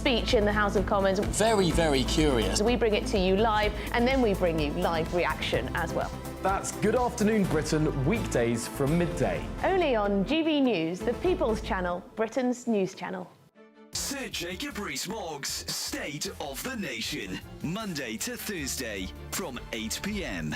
speech in the House of Commons. Very, very curious. We bring it to you live, and then we bring you live reaction as well. That's Good Afternoon Britain, weekdays from midday. Only on GB News, the People's Channel, Britain's news channel. Sir Jacob Rees-Mogg's State of the Nation, Monday to Thursday from 8 p.m.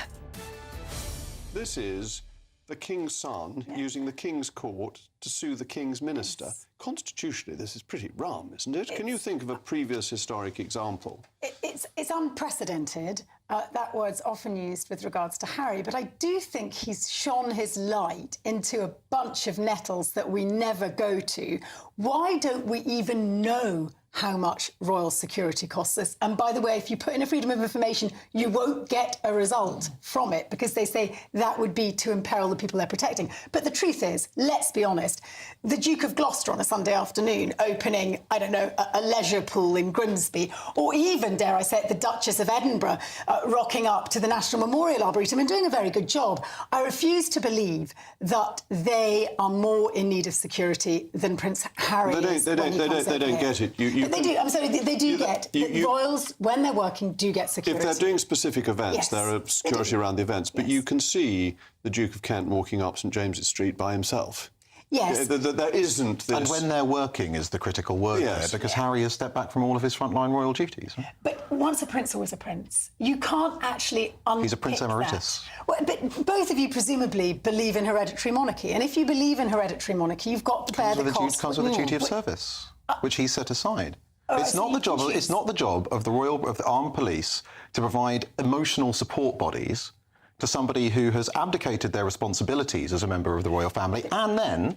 This is the King's son using the King's court to sue the King's minister. Yes. Constitutionally, this is pretty rum, isn't it? Can you think of a previous historic example? It's unprecedented. That word's often used with regards to Harry, but I do think he's shone his light into a bunch of nettles that we never go to. Why don't we even know how much royal security costs us? And by the way, if you put in a freedom of information, you won't get a result from it because they say that would be to imperil the people they're protecting. But the truth is, let's be honest, the Duke of Gloucester on a Sunday afternoon opening, I don't know, a leisure pool in Grimsby, or even, dare I say it, the Duchess of Edinburgh rocking up to the National Memorial Arboretum and doing a very good job. I refuse to believe that they are more in need of security than Prince Harry is. They don't get it. They do. I'm sorry. They do get royals when they're working do get security. If they're doing specific events, yes, there are security around the events. But yes, you can see the Duke of Kent walking up St James's Street by himself. Yes. There isn't this. And when they're working is the critical word there, because Harry has stepped back from all of his frontline royal duties. Right? But once a prince, always a prince. You can't actually unpick He's a prince emeritus. Well, but both of you presumably believe in hereditary monarchy, and if you believe in hereditary monarchy, you've got to bear the cost. Comes with the duty of service, which he set aside. It's not the job of the armed police to provide emotional support bodies to somebody who has abdicated their responsibilities as a member of the royal family, and then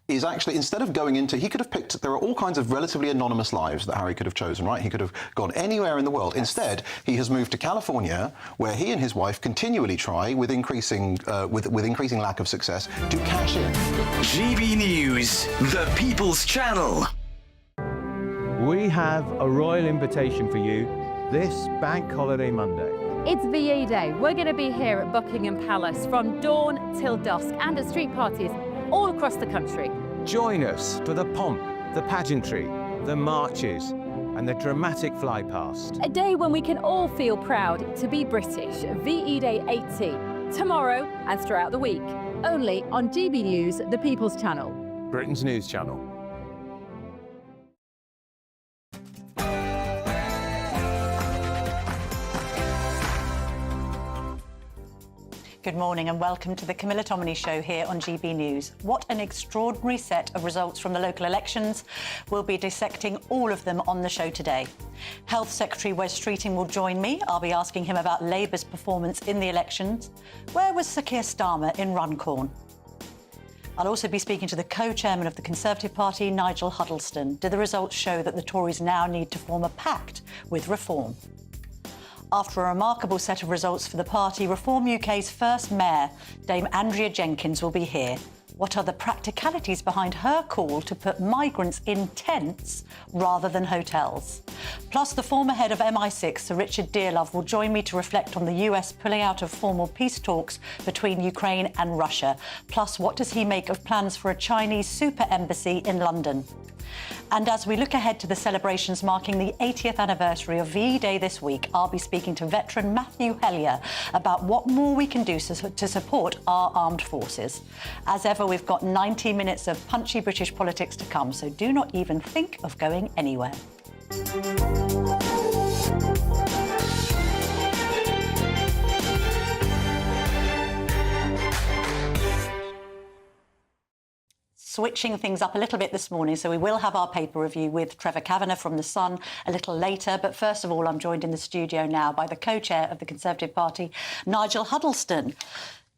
is actually, instead of going into... He could have picked... There are all kinds of relatively anonymous lives that Harry could have chosen, right? He could have gone anywhere in the world. Yes. Instead, he has moved to California, where he and his wife continually try, with increasing lack of success, to cash in. GB News, the People's Channel. We have a royal invitation for you this Bank Holiday Monday. It's VE Day. We're going to be here at Buckingham Palace from dawn till dusk and at street parties all across the country. Join us for the pomp, the pageantry, the marches and the dramatic fly past. A day when we can all feel proud to be British. VE Day 80, tomorrow and throughout the week. Only on GB News, the People's Channel. Britain's news channel. Good morning and welcome to the Camilla Tominey show here on GB News. What an extraordinary set of results from the local elections. We'll be dissecting all of them on the show today. Health Secretary Wes Streeting will join me. I'll be asking him about Labour's performance in the elections. Where was Sir Keir Starmer in Runcorn? I'll also be speaking to the co-chairman of the Conservative Party, Nigel Huddleston. Do the results show that the Tories now need to form a pact with Reform? After a remarkable set of results for the party, Reform UK's first mayor, Dame Andrea Jenkins, will be here. What are the practicalities behind her call to put migrants in tents rather than hotels? Plus, the former head of MI6, Sir Richard Dearlove, will join me to reflect on the US pulling out of formal peace talks between Ukraine and Russia. Plus, what does he make of plans for a Chinese super embassy in London? And as we look ahead to the celebrations marking the 80th anniversary of VE Day this week, I'll be speaking to veteran Matthew Hellier about what more we can do to support our armed forces. As ever, we've got 90 minutes of punchy British politics to come, so do not even think of going anywhere. Switching things up a little bit this morning, so we will have our paper review with Trevor Kavanagh from The Sun a little later. But first of all, I'm joined in the studio now by the co-chair of the Conservative Party, Nigel Huddleston.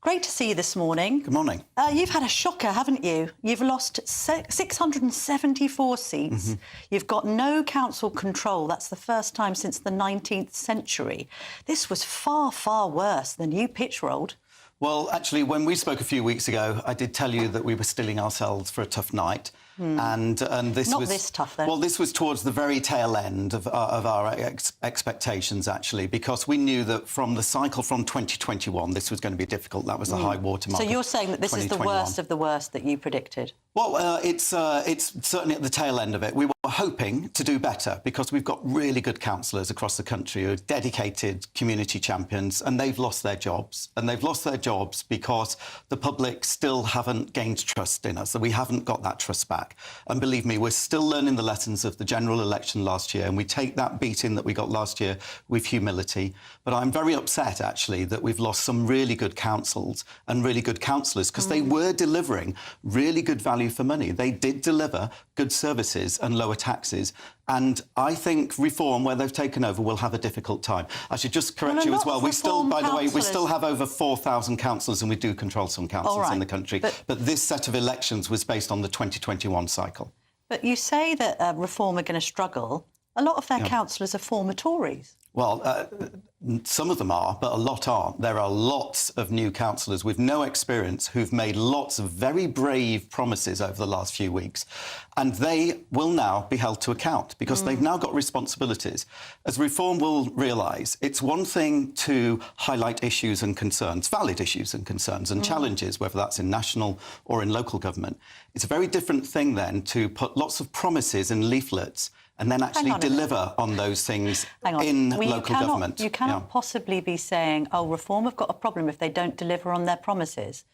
Great to see you this morning. Good morning. You've had a shocker, haven't you? You've lost 674 seats. Mm-hmm. You've got no council control. That's the first time since the 19th century. This was far, far worse than you pitch rolled. Well, actually, when we spoke a few weeks ago, I did tell you that we were stilling ourselves for a tough night. And this Not was... this tough, then. Well, this was towards the very tail end of our expectations, actually, because we knew that from the cycle from 2021, this was going to be difficult. That was the high watermark. So you're saying that this is the worst of the worst that you predicted? Well, it's certainly at the tail end of it. We were hoping to do better because we've got really good councillors across the country who are dedicated community champions, and they've lost their jobs. And they've lost their jobs because the public still haven't gained trust in us, so we haven't got that trust back. And believe me, we're still learning the lessons of the general election last year, and we take that beating that we got last year with humility. But I'm very upset, actually, that we've lost some really good councils and really good councillors because they were delivering really good value for money. They did deliver good services and lower taxes. And I think reform, where they've taken over, will have a difficult time. I should just correct you as well. We still, by the way, we still have over 4,000 councillors, and we do control some councils in the country. But this set of elections was based on the 2021 cycle. But you say that reform are going to struggle. A lot of their councillors are former Tories. Well, some of them are, but a lot aren't. There are lots of new councillors with no experience who've made lots of very brave promises over the last few weeks, and they will now be held to account because they've now got responsibilities. As Reform will realise, it's one thing to highlight issues and concerns, valid issues and concerns and challenges, whether that's in national or in local government. It's a very different thing then to put lots of promises in leaflets and then actually deliver on those things in local government. You cannot possibly be saying, oh, Reform have got a problem if they don't deliver on their promises.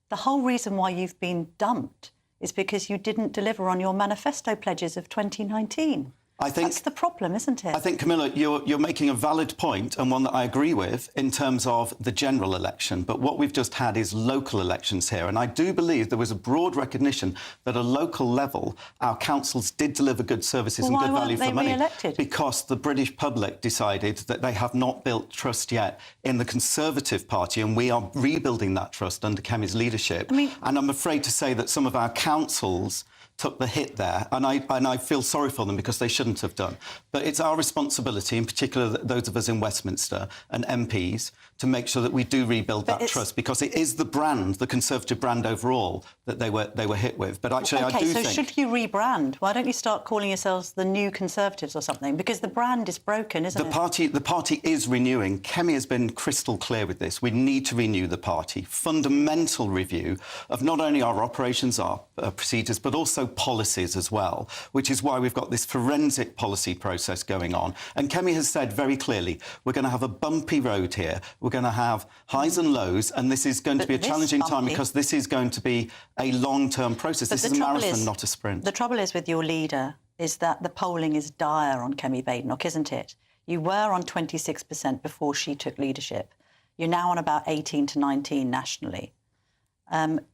The whole reason why you've been dumped is because you didn't deliver on your manifesto pledges of 2019. That's the problem, isn't it? I think, Camilla, you're making a valid point, and one that I agree with, in terms of the general election. But what we've just had is local elections here. And I do believe there was a broad recognition that at a local level, our councils did deliver good services and good value for money. Re-elected? Because the British public decided that they have not built trust yet in the Conservative Party, and we are rebuilding that trust under Kemi's leadership. And I'm afraid to say that some of our councils took the hit there, and I feel sorry for them because they shouldn't have done. But it's our responsibility, in particular those of us in Westminster and MPs, to make sure that we do rebuild that trust, because it is the brand, the Conservative brand overall, that they were hit with. But actually, I do think... OK, so should you rebrand? Why don't you start calling yourselves the New Conservatives or something? Because the brand is broken, isn't it? The party is renewing. Kemi has been crystal clear with this. We need to renew the party. Fundamental review of not only our operations, our procedures, but also policies as well, which is why we've got this forensic policy process going on. And Kemi has said very clearly, we're going to have a bumpy road here. We're going to have highs and lows, and this is going to be a challenging time because this is going to be a long-term process. This is a marathon, not a sprint. The trouble is with your leader is that the polling is dire on Kemi Badenoch, isn't it? You were on 26% before she took leadership. You're now on about 18 to 19 nationally.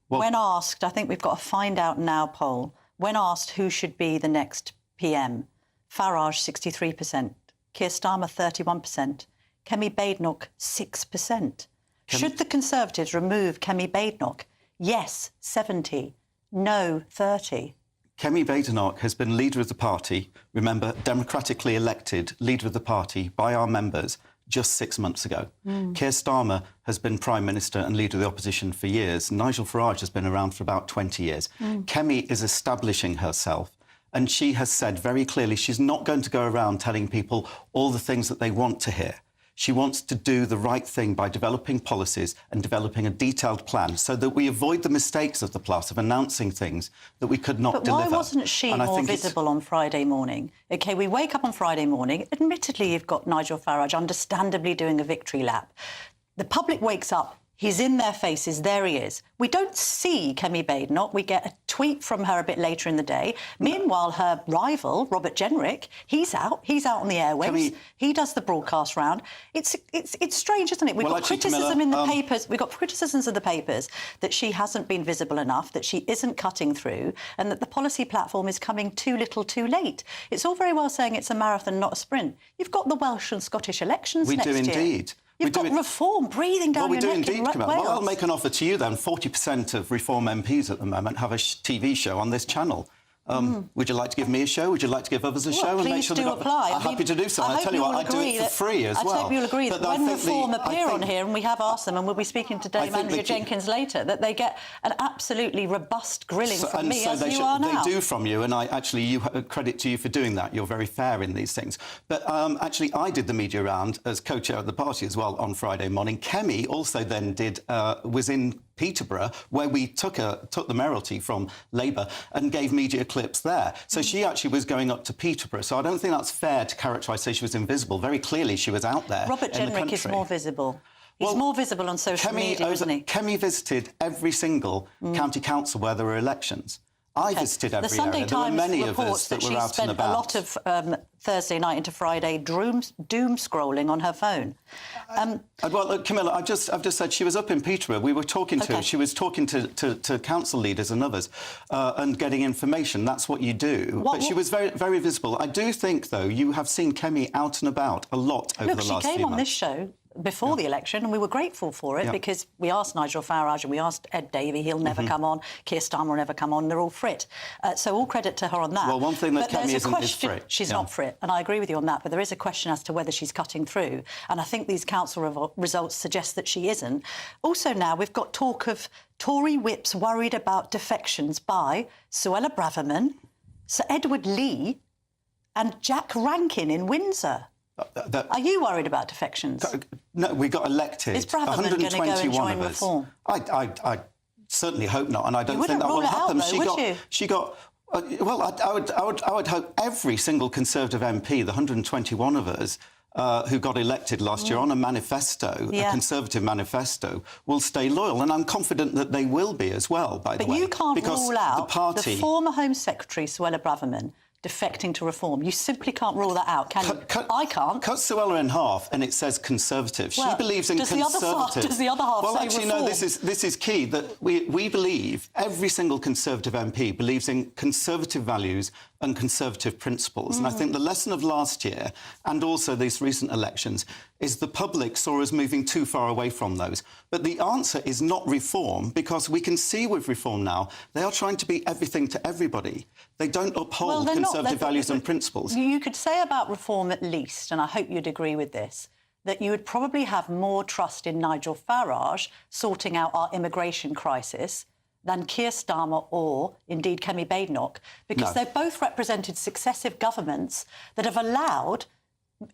When asked, I think we've got a Find Out Now poll, when asked who should be the next PM, Farage 63%, Keir Starmer 31%, Kemi Badenoch 6%. Should the Conservatives remove Kemi Badenoch? Yes, 70. No, 30. Kemi Badenoch has been leader of the party, remember, democratically elected leader of the party by our members just 6 months ago. Keir Starmer has been Prime Minister and Leader of the Opposition for years. Nigel Farage has been around for about 20 years. Kemi is establishing herself, and she has said very clearly she's not going to go around telling people all the things that they want to hear. She wants to do the right thing by developing policies and developing a detailed plan so that we avoid the mistakes of the past of announcing things that we could not deliver. But why wasn't she more visible on Friday morning? OK, we wake up on Friday morning. Admittedly, you've got Nigel Farage understandably doing a victory lap. The public wakes up. He's in their faces. There he is. We don't see Kemi Badenoch. We get a tweet from her a bit later in the day. Meanwhile, her rival, Robert Jenrick, he's out. He's out on the airwaves. He does the broadcast round. It's strange, isn't it? We've got criticism in the papers. We've got criticisms of the papers that she hasn't been visible enough, that she isn't cutting through, and that the policy platform is coming too little, too late. It's all very well saying it's a marathon, not a sprint. You've got the Welsh and Scottish elections next year. We do indeed. You've got Reform breathing down your neck. Well, we do indeed, Camilla. Wales. Well, I'll make an offer to you then. 40% of Reform MPs at the moment have a TV show on this channel. Would you like to give me a show? Would you like to give others a show? And make sure do apply. I'm happy to do so. I tell you what, I do it for free as well. I hope you'll agree that when Reform appear on here, and we have asked them, and we'll be speaking to Dame Andrea Jenkins later, that they get an absolutely robust grilling from me, as you are now. They do from you, and credit to you for doing that. You're very fair in these things. But actually, I did the media round as co-chair of the party as well on Friday morning. Kemi also then was in Peterborough, where we took the mayoralty from Labour and gave media clips there. So she actually was going up to Peterborough. So I don't think that's fair to characterise, say she was invisible. Very clearly she was out there. Robert Jenrick is more visible. He's more visible on social media, isn't he? Kemi visited every single county council where there were elections. I visited every area. There were many of us that were out and about. She spent a lot of Thursday night into Friday doom scrolling on her phone. Well, look, Camilla, I've just said she was up in Peterborough. We were talking to her. She was talking to council leaders and others and getting information. That's what you do. But she was very, very visible. I do think, though, you have seen Kemi out and about a lot over the last few months. Look, she came on this show before the election, and we were grateful for it because we asked Nigel Farage and we asked Ed Davey, he'll never come on, Keir Starmer will never come on, they're all frit. So all credit to her on that. Well, one thing that Kemi isn't is frit. She's not frit, and I agree with you on that, but there is a question as to whether she's cutting through, and I think these council results suggest that she isn't. Also now, we've got talk of Tory whips worried about defections by Suella Braverman, Sir Edward Lee and Jack Rankin in Windsor. Are you worried about defections? No, we got elected. Is Braverman going to go and join Reform? I certainly hope not, and I don't think that will happen. She got. Well, I would hope every single Conservative MP, the 121 of us, who got elected last year on a manifesto, a Conservative manifesto, will stay loyal. And I'm confident that they will be as well, by the way. But you can't rule out the former Home Secretary, Suella Braverman, defecting to Reform. You simply can't rule that out, can you? I can't. Cut Suella in half and it says Conservative. Well, she believes in Conservative. Does the other half well, say actually, Reform? no, this is key, that we believe, every single Conservative MP believes in Conservative values and Conservative principles. And I think the lesson of last year and also these recent elections is the public saw us moving too far away from those. But the answer is not Reform, because we can see with Reform now, they are trying to be everything to everybody. They don't uphold Conservative values and principles. You could say about Reform at least, and I hope you'd agree with this, that you would probably have more trust in Nigel Farage sorting out our immigration crisis than Keir Starmer or, indeed, Kemi Badenoch, because they've both represented successive governments that have allowed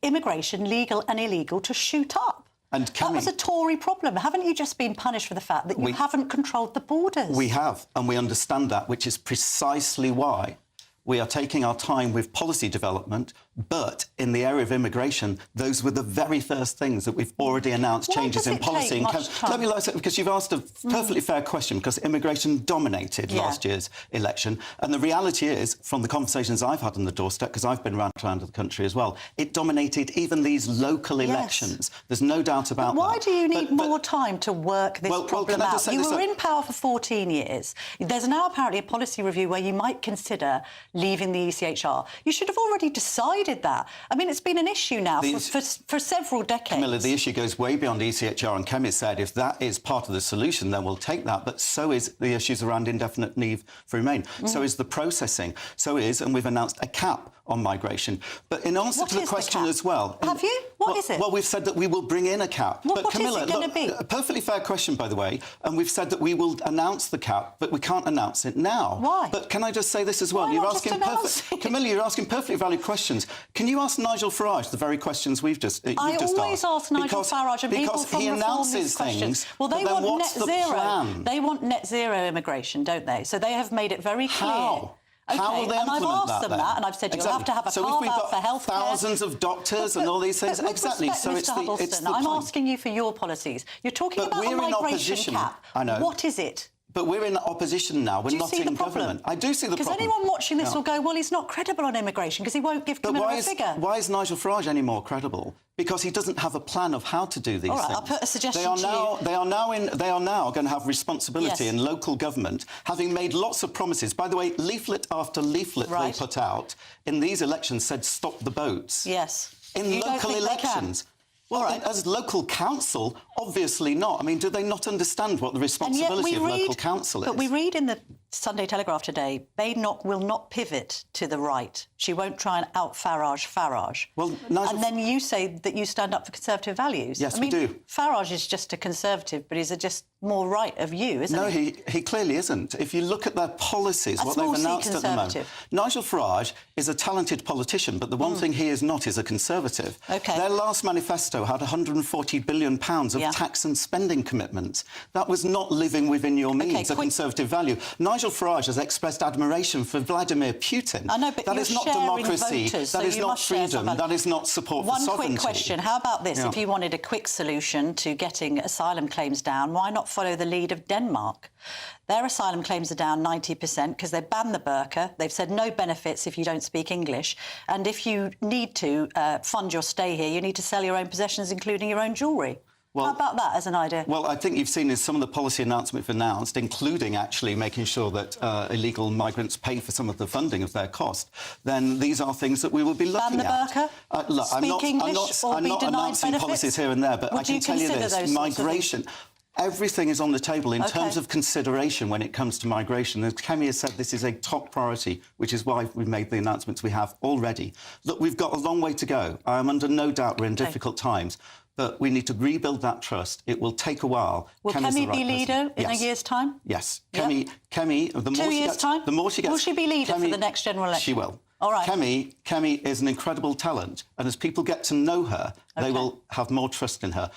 immigration, legal and illegal, to shoot up. And that was a Tory problem. Haven't you just been punished for the fact that you haven't controlled the borders? We have, and we understand that, which is precisely why we are taking our time with policy development, but in the area of immigration, those were the very first things that we've already announced changes in policy. Let me say, because you've asked a perfectly fair question, because immigration dominated last year's election. And the reality is, from the conversations I've had on the doorstep, because I've been around the country as well, it dominated even these local elections. There's no doubt about that. Why do you need more time to work this problem out? You were in power for 14 years. There's now apparently a policy review where you might consider leaving the ECHR. You should have already decided that. I mean, it's been an issue now for several decades. Camilla, the issue goes way beyond ECHR, and Kemi said if that is part of the solution, then we'll take that. But so is the issues around indefinite leave for remain. So is the processing. So is, and we've announced a cap on migration. But in answer to the question as well... Have you? What is it? Well, we've said that we will bring in a cap. But Camilla, is it going to be? A perfectly fair question, by the way, and we've said that we will announce the cap, but we can't announce it now. Why? But can I just say this as well? Why not just announce it? Camilla, you're asking perfectly valid questions. Can you ask Nigel Farage the very questions you've just asked? I always ask Nigel Farage and people from Reform these questions. Well, they want net zero. They want net zero immigration, don't they? So they have made it very clear. How? Okay, How will they and I've implement asked them that, and I've said you'll have to have a carve-out for healthcare. Thousands of doctors and all these things. Exactly. So it's the I'm asking you for your policies. You're talking about a migration cap. I know. What is it? But we're in opposition now. We're not in government. I do see the problem. Because anyone watching this will go, well, he's not credible on immigration because he won't give Camilla a figure. Why is Nigel Farage any more credible? Because he doesn't have a plan of how to do these things. All right, I'll put a suggestion to you. They are now going to have responsibility in local government, having made lots of promises. By the way, leaflet after leaflet they put out in these elections said stop the boats. Yes. In local elections. Well, as local council, obviously not. I mean, do they not understand what the responsibility of local council is? But we read in the Sunday Telegraph today, Badenoch will not pivot to the right. She won't try and out-Farage. Well, and then you say that you stand up for Conservative values. Yes, we do. Farage is just a Conservative, but he's just more right of you, isn't he? No, he clearly isn't. If you look at their policies, what they've announced at the moment... Nigel Farage is a talented politician, but the one thing he is not is a Conservative. OK. Their last manifesto had £140 billion of tax and spending commitments. That was not living within your means, a Conservative value. Nigel Farage has expressed admiration for Vladimir Putin. I know, but that is not democracy. Voters, that is not freedom. That is not support for sovereignty. One quick question. How about this? If you wanted a quick solution to getting asylum claims down, why not follow the lead of Denmark? Their asylum claims are down 90% because they banned the burqa. They've said no benefits if you don't speak English. And if you need to fund your stay here, you need to sell your own possessions, including your own jewellery. Well, how about that as an idea? Well, I think you've seen is some of the policy announcements announced, including actually making sure that illegal migrants pay for some of the funding of their cost. Then these are things that we will be looking at. Ban the burqa? Look, I'm not announcing benefits? policies here and there, but I can tell you this: migration. Everything is on the table in terms of consideration when it comes to migration. As Camilla said, this is a top priority, which is why we've made the announcements we have already. Look, we've got a long way to go. I am under no doubt we're in difficult times, but we need to rebuild that trust. It will take a while. Will Kemi be leader in a year's time? Yes. Kemi, the more 2 years' time? The more she gets... Will she be leader for the next general election? She will. All right. Kemi is an incredible talent, and as people get to know her, they will have more trust in her.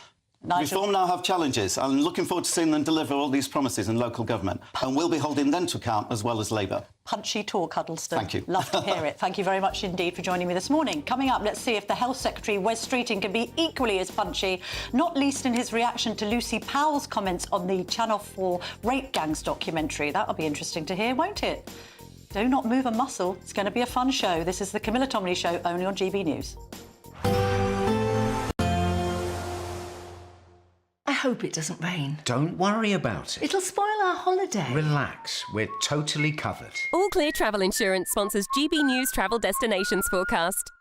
Nigel. Reform now have challenges. I'm looking forward to seeing them deliver all these promises in local government, and we'll be holding them to account as well as Labour. Punchy talk, Huddleston. Thank you. Love to hear it. Thank you very much indeed for joining me this morning. Coming up, let's see if the Health Secretary, Wes Streeting, can be equally as punchy, not least in his reaction to Lucy Powell's comments on the Channel 4 Rape Gangs documentary. That'll be interesting to hear, won't it? Do not move a muscle. It's going to be a fun show. This is the Camilla Tominey Show, only on GB News. I hope it doesn't rain. Don't worry about it. It'll spoil our holiday. Relax, we're totally covered. All Clear Travel Insurance sponsors GB News travel destinations forecast.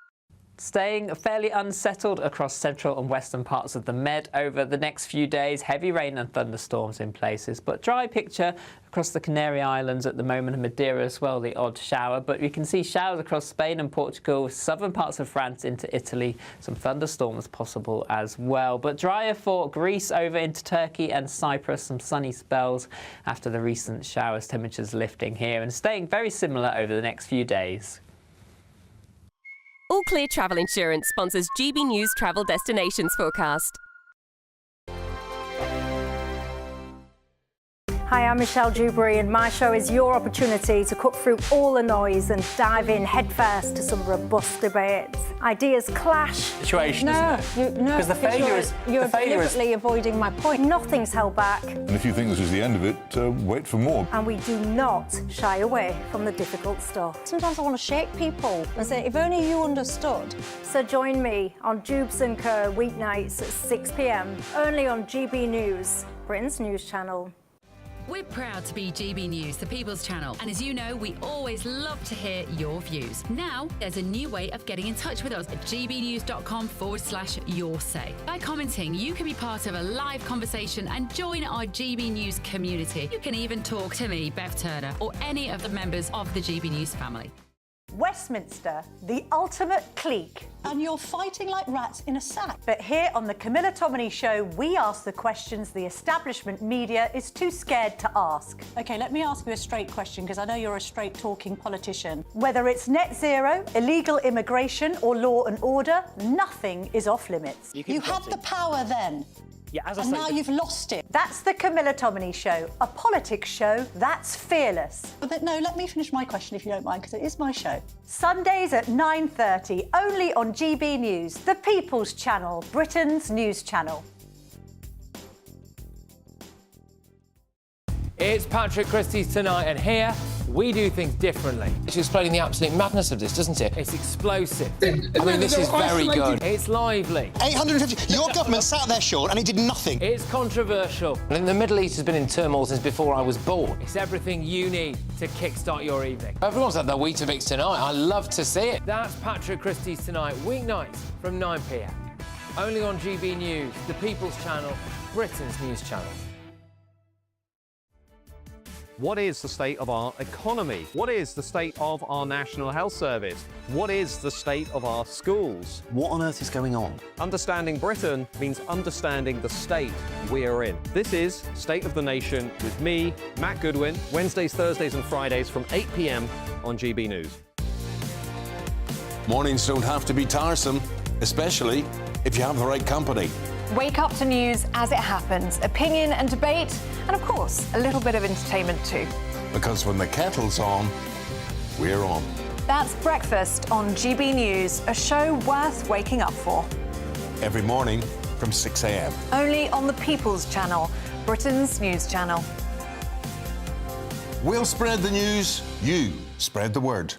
Staying fairly unsettled across central and western parts of the Med over the next few days. Heavy rain and thunderstorms in places, but dry picture across the Canary Islands at the moment, and Madeira as well, the odd shower. But we can see showers across Spain and Portugal, southern parts of France into Italy. Some thunderstorms possible as well. But drier for Greece over into Turkey and Cyprus. Some sunny spells after the recent showers. Temperatures lifting here and staying very similar over the next few days. All Clear Travel Insurance sponsors GB News travel destinations forecast. Hi, I'm Michelle Dewberry, and my show is your opportunity to cut through all the noise and dive in headfirst to some robust debates. Ideas clash. Situation, no, isn't it? Because the failure is... You're deliberately avoiding my point. Nothing's held back. And if you think this is the end of it, wait for more. And we do not shy away from the difficult stuff. Sometimes I want to shake people and say, if only you understood. So join me on Dubes & Co. weeknights at 6 p.m, only on GB News, Britain's news channel. We're proud to be GB News, the People's Channel. And as you know, we always love to hear your views. Now, there's a new way of getting in touch with us at gbnews.com/yoursay. By commenting, you can be part of a live conversation and join our GB News community. You can even talk to me, Bev Turner, or any of the members of the GB News family. Westminster, the ultimate clique. And you're fighting like rats in a sack. But here on the Camilla Tominey Show, we ask the questions the establishment media is too scared to ask. OK, let me ask you a straight question, because I know you're a straight-talking politician. Whether it's net zero, illegal immigration or law and order, nothing is off limits. You had the power then. Yeah, as I and now you've lost it. That's the Camilla Tominey Show, a politics show that's fearless. But no, let me finish my question if you don't mind, because it is my show. Sundays at 9:30, only on GB News, the People's Channel, Britain's news channel. It's Patrick Christie's Tonight, and here we do things differently. It's explaining the absolute madness of this, doesn't it? It's explosive. I mean, this is very good. It's lively. 850. Your government sat there, Sean, and it did nothing. It's controversial. And the Middle East has been in turmoil since before I was born. It's everything you need to kickstart your evening. Everyone's had their Weetabix tonight. I love to see it. That's Patrick Christie's Tonight, weeknights from 9 p.m. Only on GB News, the People's Channel, Britain's news channel. What is the state of our economy? What is the state of our National Health Service? What is the state of our schools? What on earth is going on? Understanding Britain means understanding the state we're in. This is State of the Nation with me, Matt Goodwin, Wednesdays, Thursdays and Fridays from 8 p.m. on GB News. Mornings don't have to be tiresome, especially if you have the right company. Wake up to news as it happens, opinion and debate, and of course, a little bit of entertainment too. Because when the kettle's on, we're on. That's Breakfast on GB News, a show worth waking up for. Every morning from 6 a.m. Only on the People's Channel, Britain's news channel. We'll spread the news, you spread the word.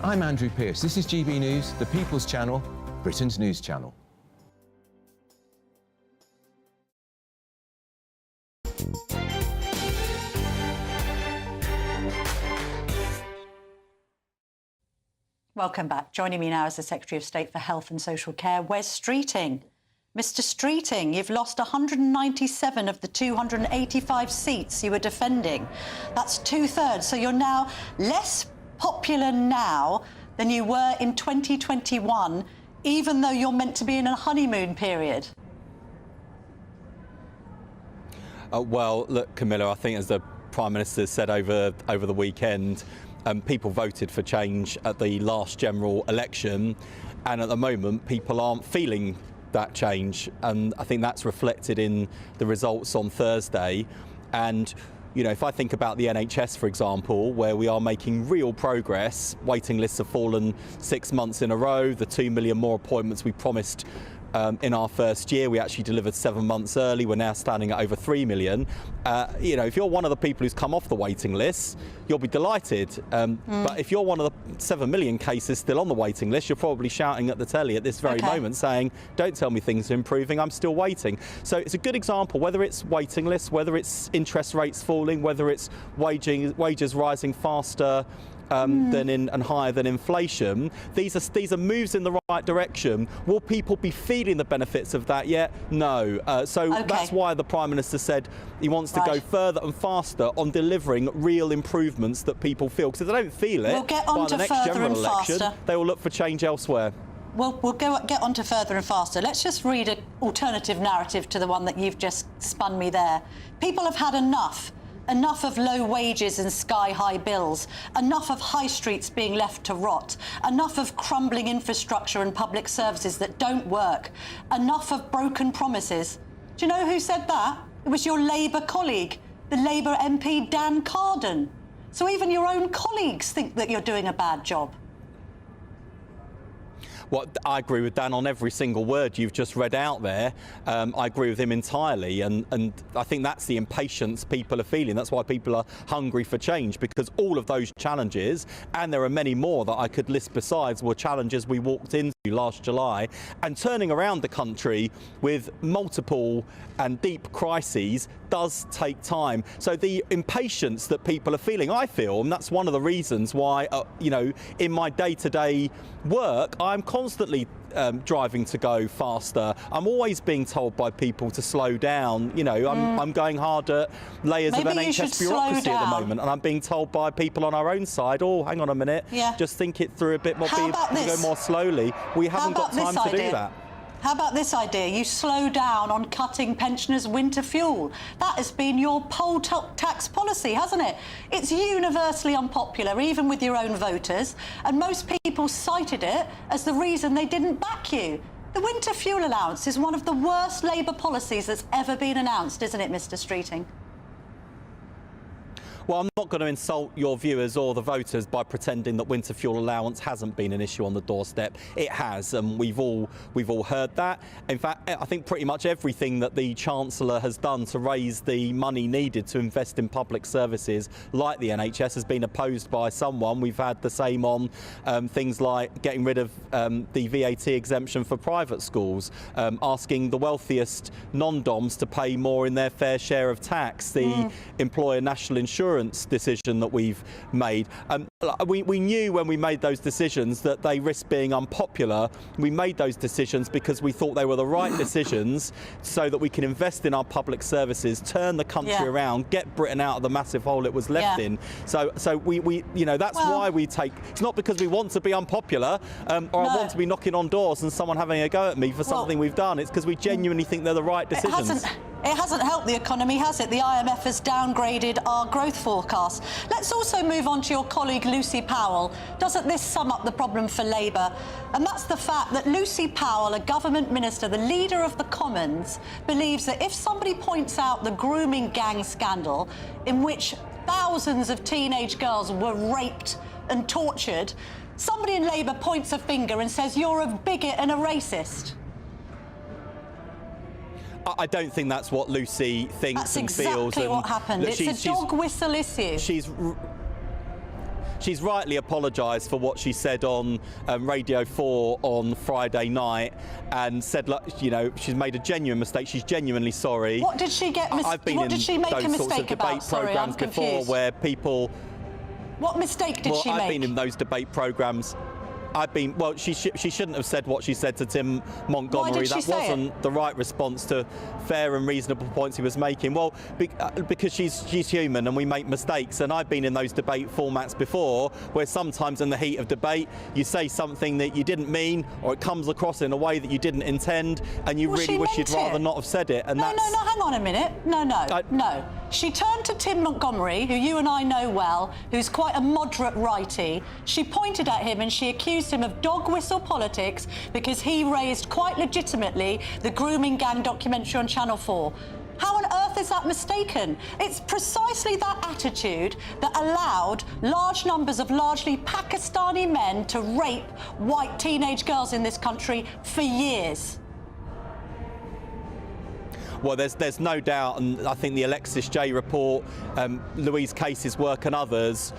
I'm Andrew Pearce. This is GB News, the People's Channel, Britain's news channel. Welcome back. Joining me now is the Secretary of State for Health and Social Care, Wes Streeting. Mr. Streeting, you've lost 197 of the 285 seats you were defending. That's 2/3. So you're now less popular now than you were in 2021, even though you're meant to be in a honeymoon period. Well, look, Camilla, I think as the Prime Minister said over the weekend, people voted for change at the last general election, and at the moment people aren't feeling that change, and I think that's reflected in the results on Thursday. And you know, if I think about the NHS, for example, where we are making real progress, waiting lists have fallen 6 months in a row, the 2 million more appointments we promised in our first year, we actually delivered 7 months early. We're now standing at over 3 million. You know, if you're one of the people who's come off the waiting list, you'll be delighted. But if you're one of the 7 million cases still on the waiting list, you're probably shouting at the telly at this very moment saying, don't tell me things are improving, I'm still waiting. So it's a good example, whether it's waiting lists, whether it's interest rates falling, whether it's wages rising faster and higher than inflation. These are moves in the right direction. Will people be feeling the benefits of that yet? No. That's why the Prime Minister said he wants to go further and faster on delivering real improvements that people feel. Because if they don't feel it by the next general election, they will look for change elsewhere. Well, we'll get on to further and faster. Let's just read an alternative narrative to the one that you've just spun me there. People have had enough. Enough of low wages and sky-high bills, enough of high streets being left to rot, enough of crumbling infrastructure and public services that don't work, enough of broken promises. Do you know who said that? It was your Labour colleague, the Labour MP Dan Carden. So even your own colleagues think that you're doing a bad job. Well, I agree with Dan on every single word you've just read out there. I agree with him entirely, and I think that's the impatience people are feeling. That's why people are hungry for change, because all of those challenges, and there are many more that I could list besides, were challenges we walked into last July. And turning around the country with multiple and deep crises does take time. So the impatience that people are feeling, I feel, and that's one of the reasons why, you know, in my day-to-day work, I'm constantly driving to go faster. I'm always being told by people to slow down. You know, I'm going hard at layers of NHS bureaucracy at the moment, and I'm being told by people on our own side, oh, hang on a minute, just think it through a bit more, go more slowly. We haven't got time to do that. How about this idea? You slow down on cutting pensioners' winter fuel. That has been your poll tax policy, hasn't it? It's universally unpopular, even with your own voters, and most people cited it as the reason they didn't back you. The winter fuel allowance is one of the worst Labour policies that's ever been announced, isn't it, Mr. Streeting? Well, I'm not going to insult your viewers or the voters by pretending that winter fuel allowance hasn't been an issue on the doorstep. It has, and we've all heard that. In fact, I think pretty much everything that the Chancellor has done to raise the money needed to invest in public services like the NHS has been opposed by someone. We've had the same on things like getting rid of the VAT exemption for private schools, asking the wealthiest non-DOMs to pay more in their fair share of tax, the employer national insurance decision that we've made. We knew when we made those decisions that they risked being unpopular. We made those decisions because we thought they were the right decisions so that we can invest in our public services, turn the country around, get Britain out of the massive hole it was left in. So we you know, that's why we take, it's not because we want to be unpopular or I want to be knocking on doors and someone having a go at me for something we've done. It's because we genuinely think they're the right decisions. It hasn't helped the economy, has it? The IMF has downgraded our growth forecast. Let's also move on to your colleague Lucy Powell. Doesn't this sum up the problem for Labour? And that's the fact that Lucy Powell, a government minister, the leader of the Commons, believes that if somebody points out the grooming gang scandal in which thousands of teenage girls were raped and tortured, somebody in Labour points a finger and says, you're a bigot and a racist. I don't think that's what Lucy thinks and feels. That's exactly what happened. It's a dog whistle issue. She's rightly apologised for what she said on Radio 4 on Friday night and said, you know, she's made a genuine mistake. She's genuinely sorry. What did she get? I've been what did she make a in those sorts of mistake debate about? Sorry, I'm programmes before confused. where people... What mistake did she make? I've been in those debate programmes. She shouldn't have said what she said to Tim Montgomery. Why did she say wasn't the right response to fair and reasonable points he was making. Well, because she's human and we make mistakes. And I've been in those debate formats before where sometimes in the heat of debate you say something that you didn't mean or it comes across in a way that you didn't intend and you really wish you'd rather not have said it. And no, hang on a minute. No. She turned to Tim Montgomery, who you and I know well, who's quite a moderate righty. She pointed at him and she accused him of dog whistle politics because he raised quite legitimately the grooming gang documentary on Channel 4. How on earth is that mistaken? It's precisely that attitude that allowed large numbers of largely Pakistani men to rape white teenage girls in this country for years. Well, there's no doubt, and I think the Alexis J report, Louise Case's work and others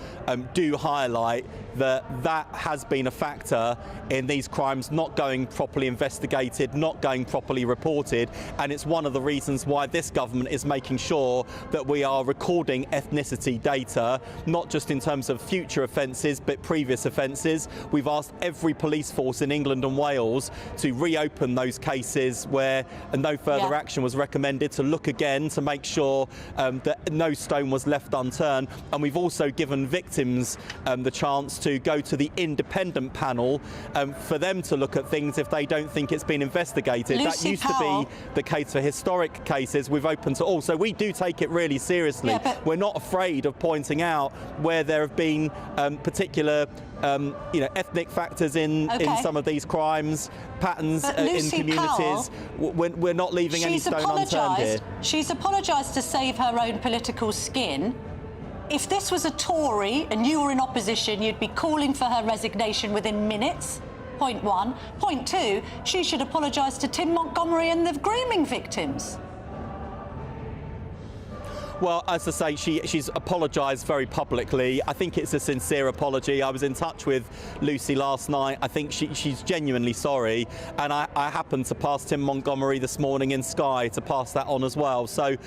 do highlight that has been a factor in these crimes not going properly investigated, not going properly reported, and it's one of the reasons why this government is making sure that we are recording ethnicity data, not just in terms of future offences but previous offences. We've asked every police force in England and Wales to reopen those cases where no further action was recommended, to look again to make sure that no stone was left unturned. And we've also given victims the chance to go to the independent panel for them to look at things if they don't think it's been investigated. That used to be the case for historic cases. We've opened to all. So we do take it really seriously. We're not afraid of pointing out where there have been particular ethnic factors in some of these crimes, patterns in communities. We're not leaving any stone unturned here. She's apologised to save her own political skin. If this was a Tory and you were in opposition, you'd be calling for her resignation within minutes. Point one. Point two, she should apologise to Tim Montgomery and the grooming victims. Well, as I say, she's apologised very publicly. I think it's a sincere apology. I was in touch with Lucy last night. I think she's genuinely sorry. And I happened to pass Tim Montgomery this morning in Sky to pass that on as well. So,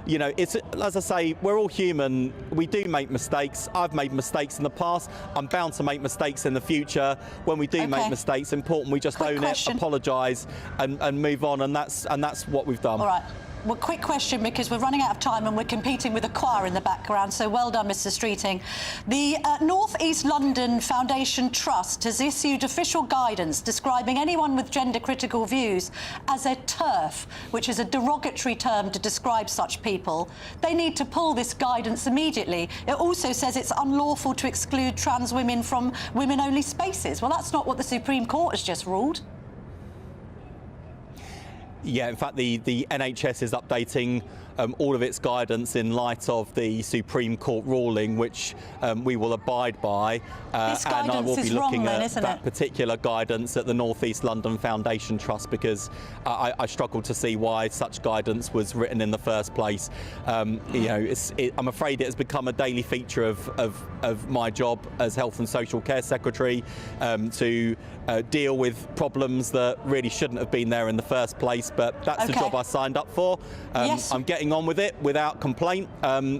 it's, as I say, we're all human. We do make mistakes. I've made mistakes in the past. I'm bound to make mistakes in the future. When we do make mistakes, it's important we just own it, apologise and move on. And that's what we've done. All right. Well, quick question, because we're running out of time and we're competing with a choir in the background, so well done, Mr Streeting. The North East London Foundation Trust has issued official guidance describing anyone with gender-critical views as a TERF, which is a derogatory term to describe such people. They need to pull this guidance immediately. It also says it's unlawful to exclude trans women from women-only spaces. Well, that's not what the Supreme Court has just ruled. Yeah, in fact, the NHS is updating all of its guidance in light of the Supreme Court ruling, which we will abide by. This and I will be looking then, at that particular guidance at the North East London Foundation Trust, because I struggle to see why such guidance was written in the first place. I'm afraid it has become a daily feature of my job as Health and Social Care Secretary to deal with problems that really shouldn't have been there in the first place. But that's the job I signed up for. I'm getting getting on with it without complaint.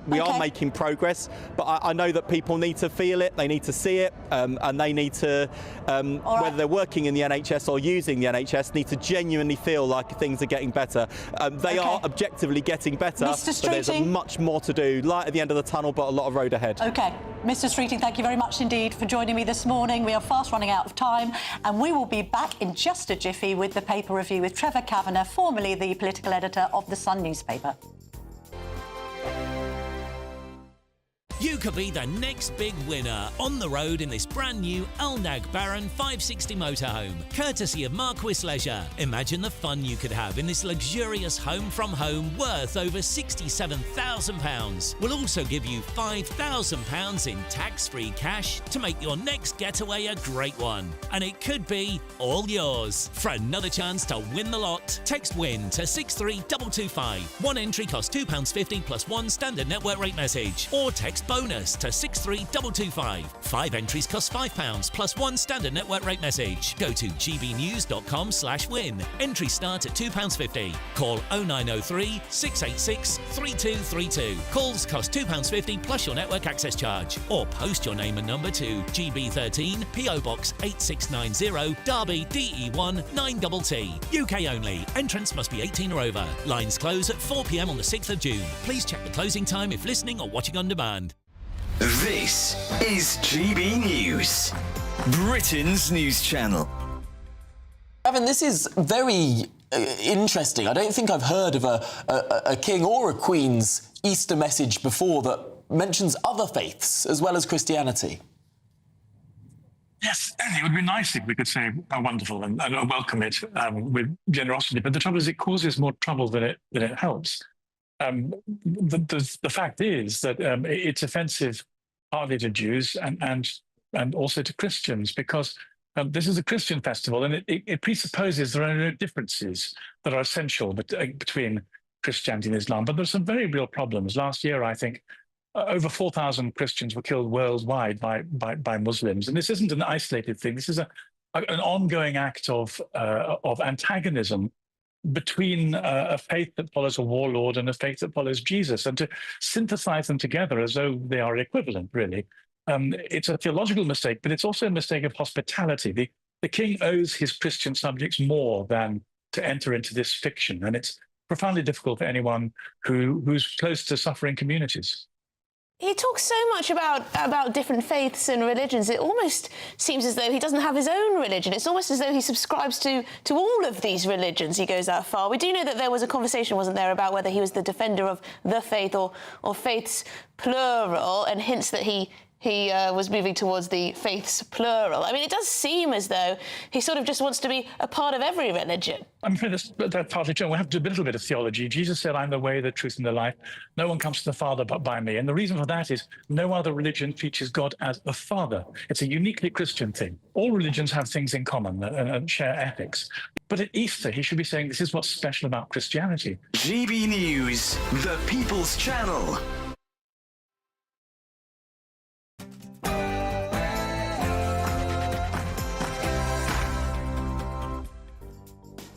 We are making progress, but I know that people need to feel it, they need to see it, and they need to, whether they're working in the NHS or using the NHS, need to genuinely feel like things are getting better. They are objectively getting better, but there's much more to do. Light at the end of the tunnel, but a lot of road ahead. OK. Mr Streeting, thank you very much indeed for joining me this morning. We are fast running out of time, and we will be back in just a jiffy with the paper review with Trevor Kavanagh, formerly the political editor of The Sun newspaper. You could be the next big winner on the road in this brand new Alnag Baron 560 motorhome, courtesy of Marquis Leisure. Imagine the fun you could have in this luxurious home from home worth over £67,000. We'll also give you £5,000 in tax-free cash to make your next getaway a great one. And it could be all yours. For another chance to win the lot, text WIN to 63225. One entry costs £2.50 plus one standard network rate message, or text bonus to 63225. 5 entries cost £5 plus one standard network rate message. Go to gbnews.com/win. Entries start at £2.50. Call 0903 686 3232. Calls cost £2.50 plus your network access charge. Or post your name and number to GB13 PO Box 8690 Derby DE1 9TT. UK only. Entrance must be 18 or over. Lines close at 4 p.m. on the 6th of June. Please check the closing time if listening or watching on demand. This is GB News, Britain's news channel. Evan, this is very interesting. I don't think I've heard of a king or a queen's Easter message before that mentions other faiths as well as Christianity. Yes, it would be nice if we could say how wonderful and welcome it with generosity. But the trouble is, it causes more trouble than it helps. The fact is that it's offensive partly to Jews and also to Christians, because this is a Christian festival, and it presupposes there are no differences that are essential between Christianity and Islam. But there's some very real problems. Last year, I think, over 4,000 Christians were killed worldwide by Muslims. And this isn't an isolated thing. This is an ongoing act of antagonism between a faith that follows a warlord and a faith that follows Jesus, and to synthesize them together as though they are equivalent, really. It's a theological mistake, but it's also a mistake of hospitality. The king owes his Christian subjects more than to enter into this fiction, and it's profoundly difficult for anyone who's close to suffering communities. He talks so much about different faiths and religions. It almost seems as though he doesn't have his own religion. It's almost as though he subscribes to all of these religions. He goes that far. We do know that there was a conversation, wasn't there, about whether he was the defender of the faith or faiths plural, and hints that he was moving towards the faiths plural. I mean, it does seem as though he sort of just wants to be a part of every religion. I'm afraid that's partly true. We have to do a little bit of theology. Jesus said, "I'm the way, the truth, and the life. No one comes to the Father but by me." And the reason for that is no other religion features God as a father. It's a uniquely Christian thing. All religions have things in common and share ethics. But at Easter, he should be saying this is what's special about Christianity. GB News, the People's Channel.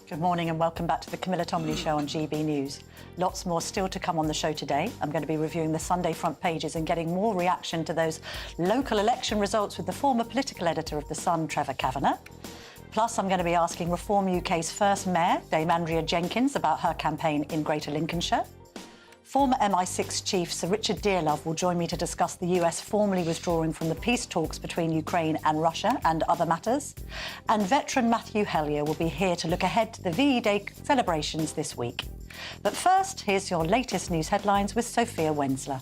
Good morning and welcome back to the Camilla Tominey Show on GB News. Lots more still to come on the show today. I'm going to be reviewing the Sunday front pages and getting more reaction to those local election results with the former political editor of The Sun, Trevor Kavanagh. Plus, I'm going to be asking Reform UK's first mayor, Dame Andrea Jenkins, about her campaign in Greater Lincolnshire. Former MI6 chief Sir Richard Dearlove will join me to discuss the US formally withdrawing from the peace talks between Ukraine and Russia and other matters. And veteran Matthew Hellier will be here to look ahead to the VE Day celebrations this week. But first, here's your latest news headlines with Sophia Wensler.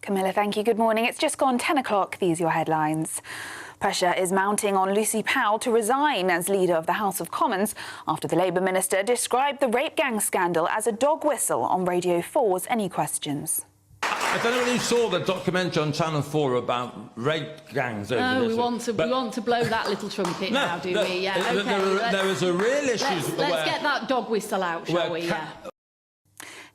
Camilla, thank you. Good morning. It's just gone 10 o'clock. These are your headlines. Pressure is mounting on Lucy Powell to resign as leader of the House of Commons after the Labour minister described the rape gang scandal as a dog whistle on Radio 4's Any Questions. I don't know whether you saw the documentary on Channel 4 about rape gangs over No, this. we want to blow that little trumpet now, do we? Yeah, okay. There is a real issue Let's get that dog whistle out, shall we? Yeah.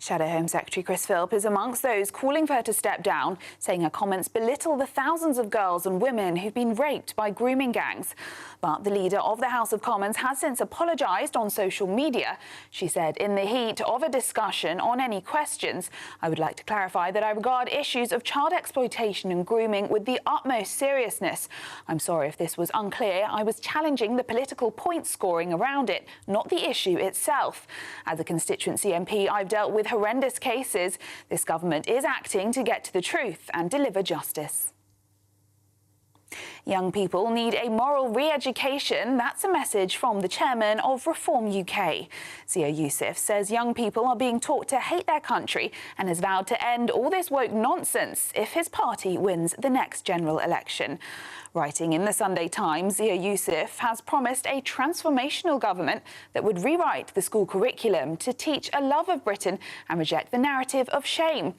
Shadow Home Secretary Chris Philp is amongst those calling for her to step down, saying her comments belittle the thousands of girls and women who've been raped by grooming gangs. But the leader of the House of Commons has since apologised on social media. She said, in the heat of a discussion on any questions, I would like to clarify that I regard issues of child exploitation and grooming with the utmost seriousness. I'm sorry if this was unclear. I was challenging the political point scoring around it, not the issue itself. As a constituency MP, I've dealt with horrendous cases. This government is acting to get to the truth and deliver justice. Young people need a moral re-education. That's a message from the chairman of Reform UK. Zia Youssef says young people are being taught to hate their country and has vowed to end all this woke nonsense if his party wins the next general election. Writing in the Sunday Times, Zia Youssef has promised a transformational government that would rewrite the school curriculum to teach a love of Britain and reject the narrative of shame.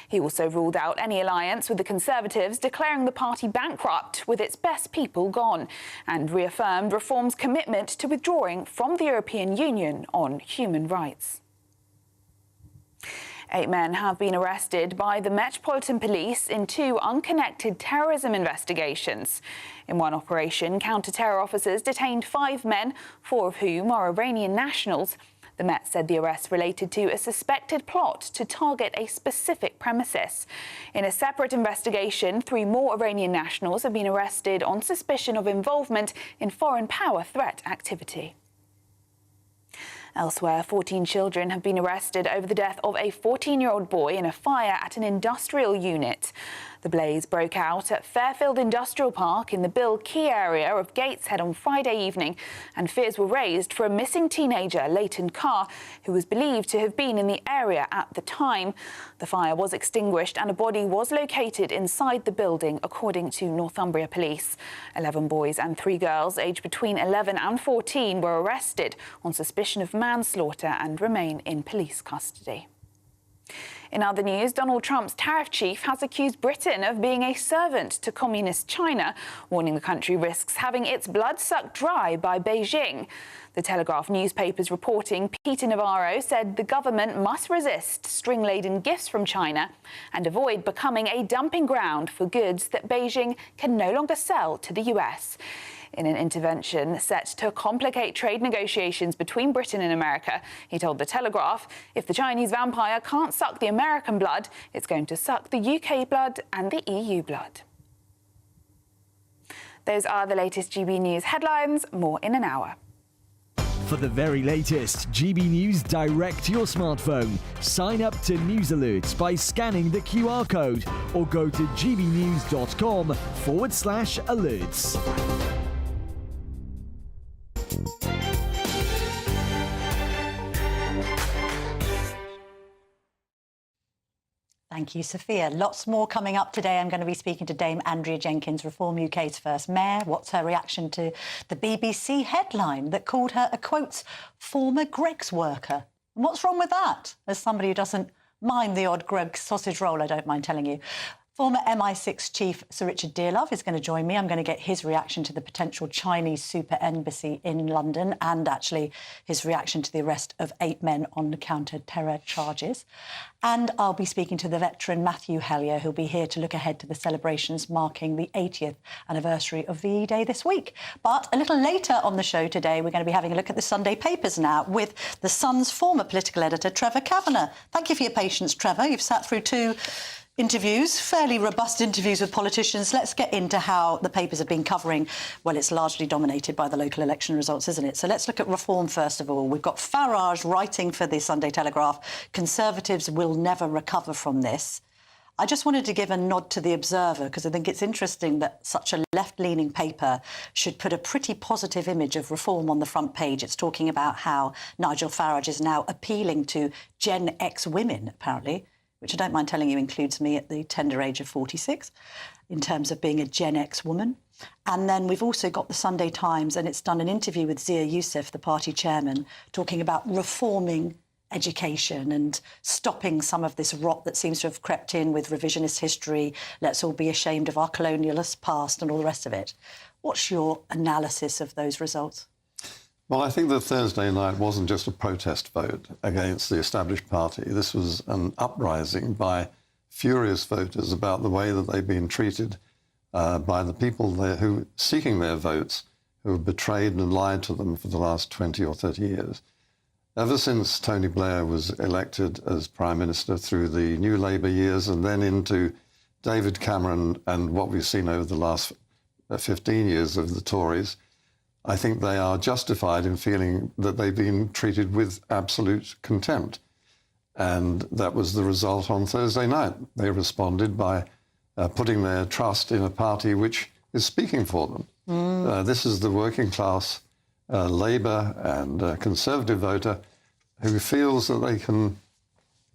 He also ruled out any alliance with the Conservatives, declaring the party bankrupt with its best people gone, and reaffirmed Reform's commitment to withdrawing from the European Union on human rights. 8 men have been arrested by the Metropolitan Police in 2 unconnected terrorism investigations. In one operation, counter-terror officers detained 5 men, 4 of whom are Iranian nationals. The Met said the arrests related to a suspected plot to target a specific premises. In a separate investigation, 3 more Iranian nationals have been arrested on suspicion of involvement in foreign power threat activity. Elsewhere, 14 children have been arrested over the death of a 14-year-old boy in a fire at an industrial unit. The blaze broke out at Fairfield Industrial Park in the Bill Key area of Gateshead on Friday evening, and fears were raised for a missing teenager, Leighton Carr, who was believed to have been in the area at the time. The fire was extinguished and a body was located inside the building, according to Northumbria Police. 11 boys and 3 girls aged between 11 and 14 were arrested on suspicion of manslaughter and remain in police custody. In other news, Donald Trump's tariff chief has accused Britain of being a servant to communist China, warning the country risks having its blood sucked dry by Beijing. The Telegraph newspaper's reporting Peter Navarro said the government must resist string-laden gifts from China and avoid becoming a dumping ground for goods that Beijing can no longer sell to the US. In an intervention set to complicate trade negotiations between Britain and America, he told The Telegraph, if the Chinese vampire can't suck the American blood, it's going to suck the UK blood and the EU blood. Those are the latest GB News headlines. More in an hour. For the very latest GB News direct to your smartphone, sign up to News Alerts by scanning the QR code or go to gbnews.com/alerts. Thank you, Sophia. Lots more coming up today. I'm going to be speaking to Dame Andrea Jenkins, Reform UK's first mayor. What's her reaction to the BBC headline that called her a, quotes, former Greggs worker? And what's wrong with that? As somebody who doesn't mind the odd Greggs sausage roll, I don't mind telling you. Former MI6 chief Sir Richard Dearlove is going to join me. I'm going to get his reaction to the potential Chinese super embassy in London and actually his reaction to the arrest of 8 men on counter-terror charges. And I'll be speaking to the veteran Matthew Hellier, who'll be here to look ahead to the celebrations marking the 80th anniversary of VE Day this week. But a little later on the show today, we're going to be having a look at the Sunday papers now with The Sun's former political editor, Trevor Kavanagh. Thank you for your patience, Trevor. You've sat through 2 interviews, fairly robust interviews with politicians. Let's get into how the papers have been covering. Well, it's largely dominated by the local election results, isn't it? So let's look at Reform first of all. We've got Farage writing for the Sunday Telegraph, Conservatives will never recover from this. I just wanted to give a nod to The Observer because I think it's interesting that such a left-leaning paper should put a pretty positive image of Reform on the front page. It's talking about how Nigel Farage is now appealing to Gen X women, apparently, which I don't mind telling you includes me at the tender age of 46, in terms of being a Gen X woman. And then we've also got the Sunday Times, and it's done an interview with Zia Youssef, the party chairman, talking about reforming education and stopping some of this rot that seems to have crept in with revisionist history. Let's all be ashamed of our colonialist past and all the rest of it. What's your analysis of those results? Well, I think that Thursday night wasn't just a protest vote against the established party. This was an uprising by furious voters about the way that they've been treated by the people who seeking their votes, who have betrayed and lied to them for the last 20 or 30 years. Ever since Tony Blair was elected as Prime Minister through the New Labour years and then into David Cameron and what we've seen over the last 15 years of the Tories, I think they are justified in feeling that they've been treated with absolute contempt. And that was the result on Thursday night. They responded by putting their trust in a party which is speaking for them. This is the working class Labour and Conservative voter who feels that they can,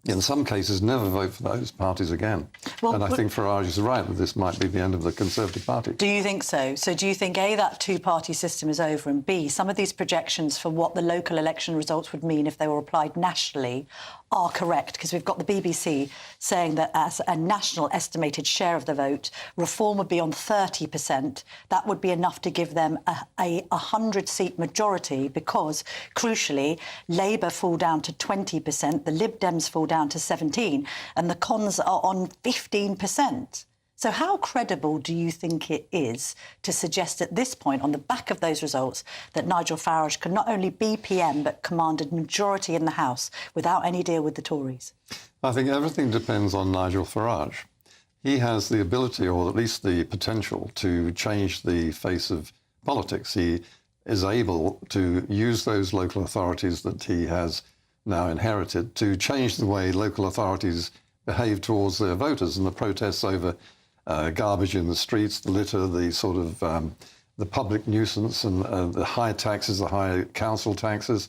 in some cases, never vote for those parties again. Well, and I think Farage is right that this might be the end of the Conservative Party. Do you think so? So do you think, A, that two-party system is over, and B, some of these projections for what the local election results would mean if they were applied nationally are correct? Because we've got the BBC saying that as a national estimated share of the vote, reform would be on 30%. That would be enough to give them a 100-seat majority because, crucially, Labour fall down to 20%, the Lib Dems fall down to 17%, and the Cons are on 15%. So how credible do you think it is to suggest at this point, on the back of those results, that Nigel Farage can not only be PM but command a majority in the House without any deal with the Tories? I think everything depends on Nigel Farage. He has the ability, or at least the potential, to change the face of politics. He is able to use those local authorities that he has now inherited to change the way local authorities behave towards their voters, and the protests over garbage in the streets, the litter, the sort of the public nuisance and the high taxes, the high council taxes,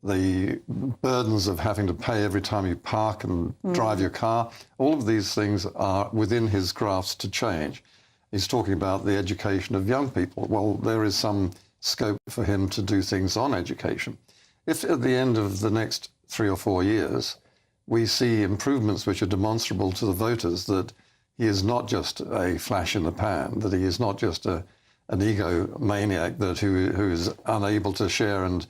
the burdens of having to pay every time you park and drive your car. All of these things are within his grasp to change. He's talking about the education of young people. Well, there is some scope for him to do things on education. If at the end of the next 3 or 4 years we see improvements which are demonstrable to the voters, that he is not just a flash in the pan, that he is not just an egomaniac who is unable to share and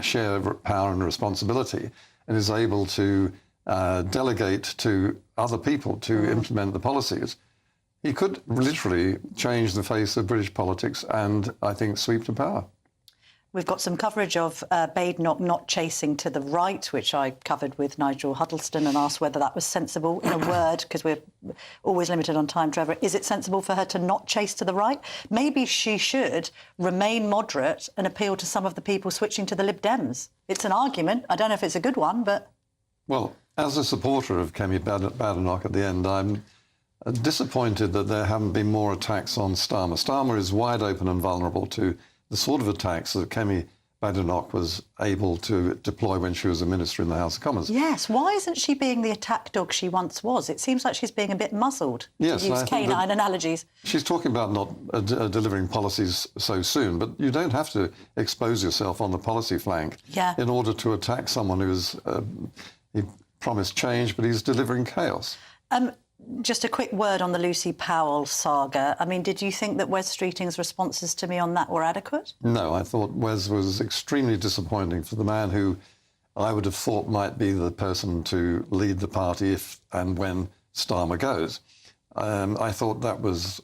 share power and responsibility, and is able to delegate to other people to implement the policies, he could literally change the face of British politics and, I think, sweep to power. We've got some coverage of Badenoch not chasing to the right, which I covered with Nigel Huddleston and asked whether that was sensible. In a word, because we're always limited on time, Trevor, is it sensible for her to not chase to the right? Maybe she should remain moderate and appeal to some of the people switching to the Lib Dems. It's an argument. I don't know if it's a good one, but... Well, as a supporter of Kemi Badenoch at the end, I'm disappointed that there haven't been more attacks on Starmer. Starmer is wide open and vulnerable to the sort of attacks that Kemi Badenoch was able to deploy when she was a minister in the House of Commons. Yes, why isn't she being the attack dog she once was? It seems like she's being a bit muzzled, yes, to use canine analogies. She's talking about not delivering policies so soon, but you don't have to expose yourself on the policy flank in order to attack someone who's he promised change, but he's delivering chaos. Just a quick word on the Lucy Powell saga. I mean, did you think that Wes Streeting's responses to me on that were adequate? No, I thought Wes was extremely disappointing for the man who I would have thought might be the person to lead the party if and when Starmer goes. I thought that was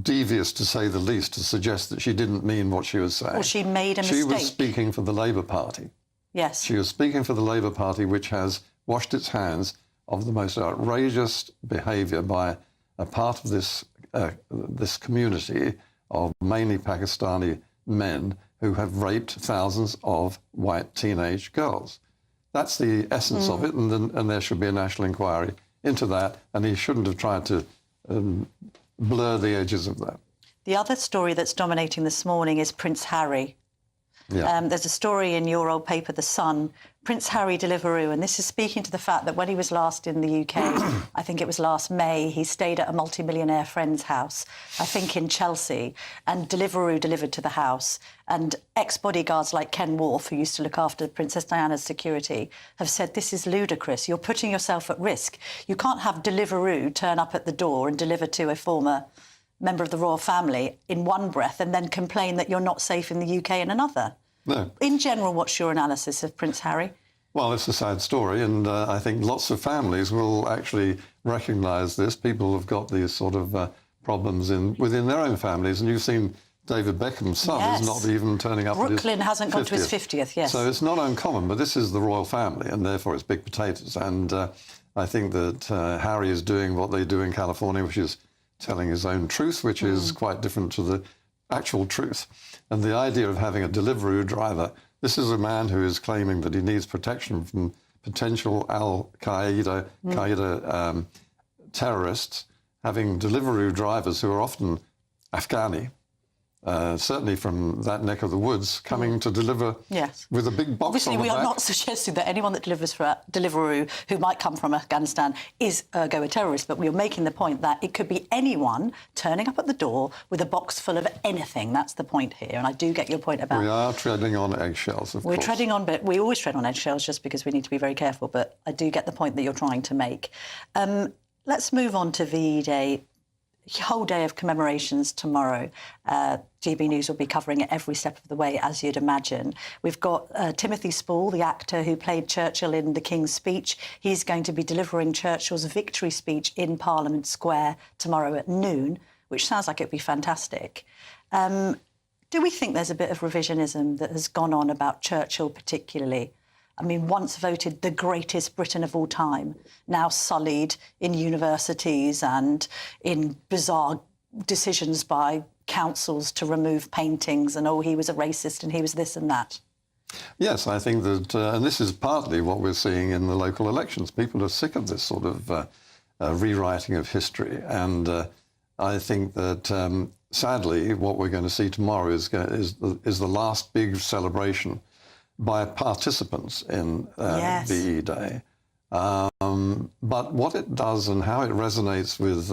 devious, to say the least, to suggest that she didn't mean what she was saying. Well, she made a mistake. She was speaking for the Labour Party. Yes. She was speaking for the Labour Party, which has washed its hands of the most outrageous behaviour by a part of this community of mainly Pakistani men who have raped thousands of white teenage girls. That's the essence of it, and there should be a national inquiry into that, and he shouldn't have tried to blur the edges of that. The other story that's dominating this morning is Prince Harry. Yeah. There's a story in your old paper, The Sun, Prince Harry Deliveroo, and this is speaking to the fact that when he was last in the UK, I think it was last May, he stayed at a multimillionaire friend's house, I think in Chelsea, and Deliveroo delivered to the house. And ex-bodyguards like Ken Worf, who used to look after Princess Diana's security, have said, this is ludicrous. You're putting yourself at risk. You can't have Deliveroo turn up at the door and deliver to a former member of the royal family in one breath and then complain that you're not safe in the UK in another. No. In general, what's your analysis of Prince Harry? Well, it's a sad story, and I think lots of families will actually recognise this. People have got these sort of problems within their own families, and you've seen David Beckham's son is not even turning up. Brooklyn hasn't gone to his 50th, yes. So it's not uncommon, but this is the royal family, and therefore it's big potatoes. And I think that Harry is doing what they do in California, which is telling his own truth, which is quite different to the actual truth. And the idea of having a Deliveroo driver, this is a man who is claiming that he needs protection from potential Al-Qaeda terrorists, having Deliveroo drivers who are often Afghani, certainly from that neck of the woods, coming to deliver with a big box Obviously, on the we back. are not suggesting that anyone that delivers for Deliveroo who might come from Afghanistan is ergo a terrorist, but we are making the point that it could be anyone turning up at the door with a box full of anything. That's the point here, and I do get your point about... We are treading on eggshells, of course. We're treading on, but we always tread on eggshells just because we need to be very careful, but I do get the point that you're trying to make. Let's move on to VE Day. Whole day of commemorations tomorrow. GB News will be covering it every step of the way, as you'd imagine. We've got Timothy Spall, the actor who played Churchill in The King's Speech. He's going to be delivering Churchill's victory speech in Parliament Square tomorrow at noon, which sounds like it'd be fantastic. Do we think there's a bit of revisionism that has gone on about Churchill particularly? I mean, once voted the greatest Briton of all time, now sullied in universities and in bizarre decisions by councils to remove paintings and, oh, he was a racist and he was this and that. Yes, I think that, and this is partly what we're seeing in the local elections. People are sick of this sort of rewriting of history. And I think that, sadly, what we're going to see tomorrow is the last big celebration by participants in VE Day. But what it does and how it resonates with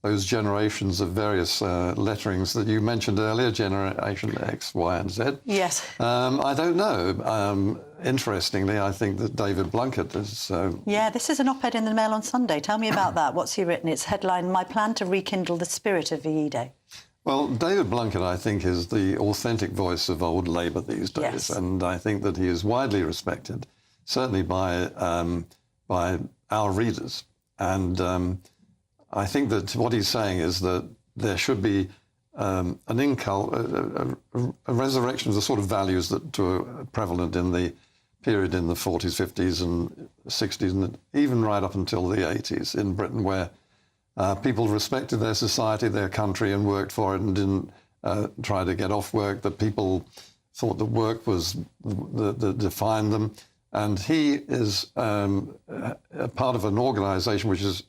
those generations of various letterings that you mentioned earlier, Generation X, Y and Z. Yes. I don't know. Interestingly, I think that David Blunkett is... Yeah, this is an op-ed in the Mail on Sunday. Tell me about that. What's he written? It's headline, My Plan to Rekindle the Spirit of VE Day. Well, David Blunkett, I think, is the authentic voice of old Labour these days, Yes. and I think that he is widely respected, certainly by our readers. And I think that what he's saying is that there should be a resurrection of the sort of values that were prevalent in the period in the 40s, 50s and 60s, and even right up until the 80s in Britain, where people respected their society, their country, and worked for it and didn't try to get off work, that people thought that work was that defined them. And he is a part of an organisation which is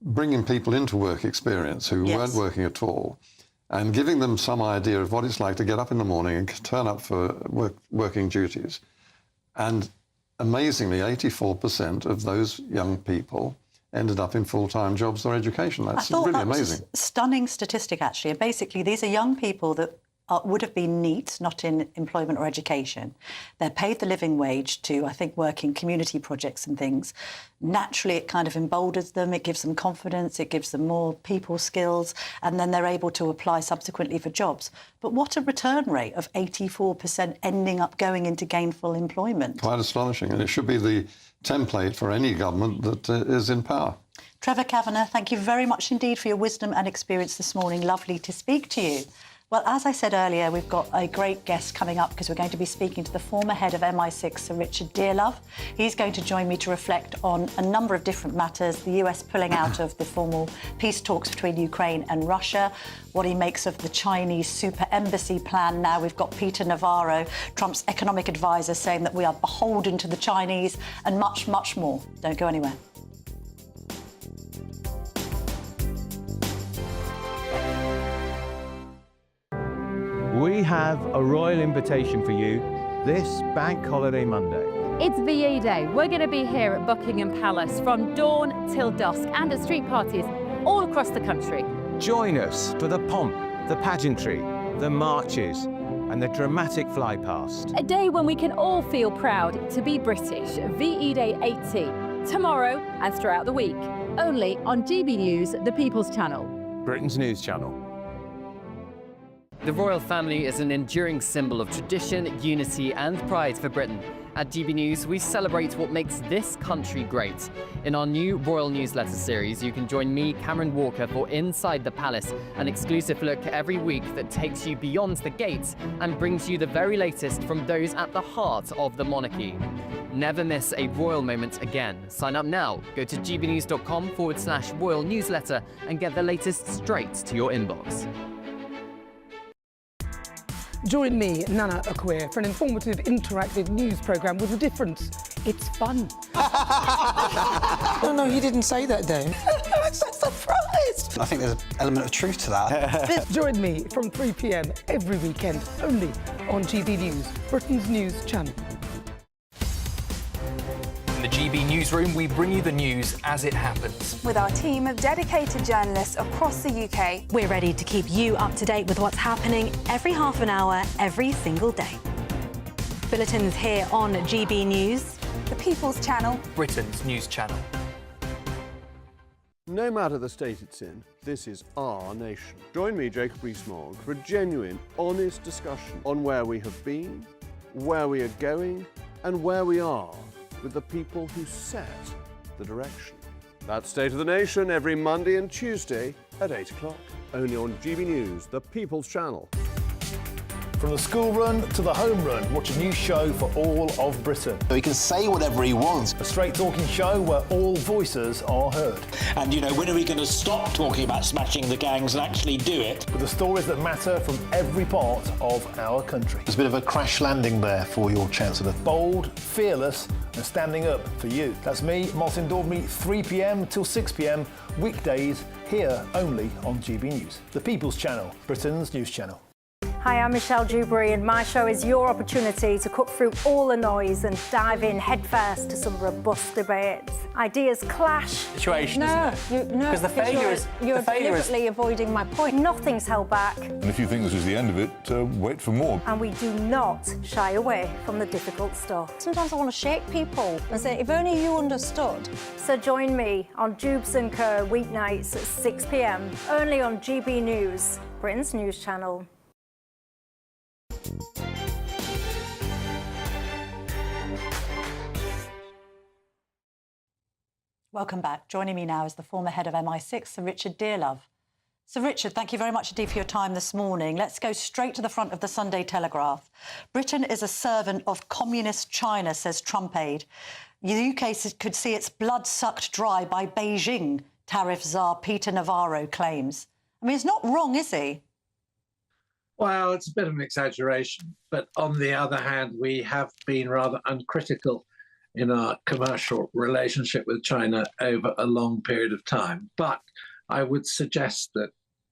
bringing people into work experience who weren't working at all and giving them some idea of what it's like to get up in the morning and turn up for working duties. And amazingly, 84% of those young people ended up in full-time jobs or education. That's really amazing. Was a stunning statistic, actually. And basically, these are young people that would have been neat, not in employment or education. They're paid the living wage to, I think, work in community projects and things. Naturally, it kind of emboldens them, it gives them confidence, it gives them more people skills, and then they're able to apply subsequently for jobs. But what a return rate of 84% ending up going into gainful employment. Quite astonishing, and it should be the template for any government that is in power. Trevor Kavanagh, thank you very much indeed for your wisdom and experience this morning. Lovely to speak to you. Well, as I said earlier, we've got a great guest coming up because we're going to be speaking to the former head of MI6, Sir Richard Dearlove. He's going to join me to reflect on a number of different matters, the US pulling out of the formal peace talks between Ukraine and Russia, what he makes of the Chinese super embassy plan. Now we've got Peter Navarro, Trump's economic advisor, saying that we are beholden to the Chinese, and much, much more. Don't go anywhere. We have a royal invitation for you this Bank Holiday Monday. It's VE Day. We're going to be here at Buckingham Palace from dawn till dusk and at street parties all across the country. Join us for the pomp, the pageantry, the marches and the dramatic fly past. A day when we can all feel proud to be British. VE Day 80, tomorrow and throughout the week. Only on GB News, the People's Channel. Britain's news channel. The royal family is an enduring symbol of tradition, unity and pride for Britain. At GB News, we celebrate what makes this country great. In our new royal newsletter series, you can join me, Cameron Walker, for Inside the Palace, an exclusive look every week that takes you beyond the gates and brings you the very latest from those at the heart of the monarchy. Never miss a royal moment again. Sign up now. Go to gbnews.com/royal newsletter and get the latest straight to your inbox. Join me, Nana Akwe, for an informative, interactive news programme with a difference. It's fun. No, he didn't say that, Dave. I'm so surprised. I think there's an element of truth to that. Join me from 3 p.m. every weekend, only on GB News, Britain's news channel. In the GB newsroom, we bring you the news as it happens. With our team of dedicated journalists across the UK, we're ready to keep you up to date with what's happening every half an hour, every single day. Bulletins here on GB News, the People's Channel, Britain's news channel. No matter the state it's in, this is our nation. Join me, Jacob Rees-Mogg, for a genuine, honest discussion on where we have been, where we are going, and where we are with the people who set the direction. That's State of the Nation every Monday and Tuesday at 8 o'clock, only on GB News, the People's Channel. From the school run to the home run, watch a new show for all of Britain. So he can say whatever he wants. A straight talking show where all voices are heard. And, when are we going to stop talking about smashing the gangs and actually do it? With the stories that matter from every part of our country. There's a bit of a crash landing there for your Chancellor. Bold, fearless and standing up for you. That's me, Martin Daubney, 3 p.m. till 6 p.m, weekdays, here only on GB News. The People's Channel, Britain's news channel. Hi, I'm Michelle Dewberry and my show is your opportunity to cut through all the noise and dive in headfirst to some robust debates. Ideas clash. Situation, Because the failure is... You're deliberately avoiding my point. Nothing's held back. And if you think this is the end of it, wait for more. And we do not shy away from the difficult stuff. Sometimes I want to shake people and say, if only you understood. So join me on Jubes & Co weeknights at 6 p.m, only on GB News, Britain's news channel. Welcome back. Joining me now is the former head of MI6, Sir Richard Dearlove. Sir Richard, thank you very much indeed for your time this morning. Let's go straight to the front of the Sunday Telegraph. Britain is a servant of communist China, says Trump aide. The UK could see its blood sucked dry by Beijing, tariff czar Peter Navarro claims. I mean, he's not wrong, is he? Well, it's a bit of an exaggeration, but on the other hand, we have been rather uncritical in our commercial relationship with China over a long period of time. But I would suggest that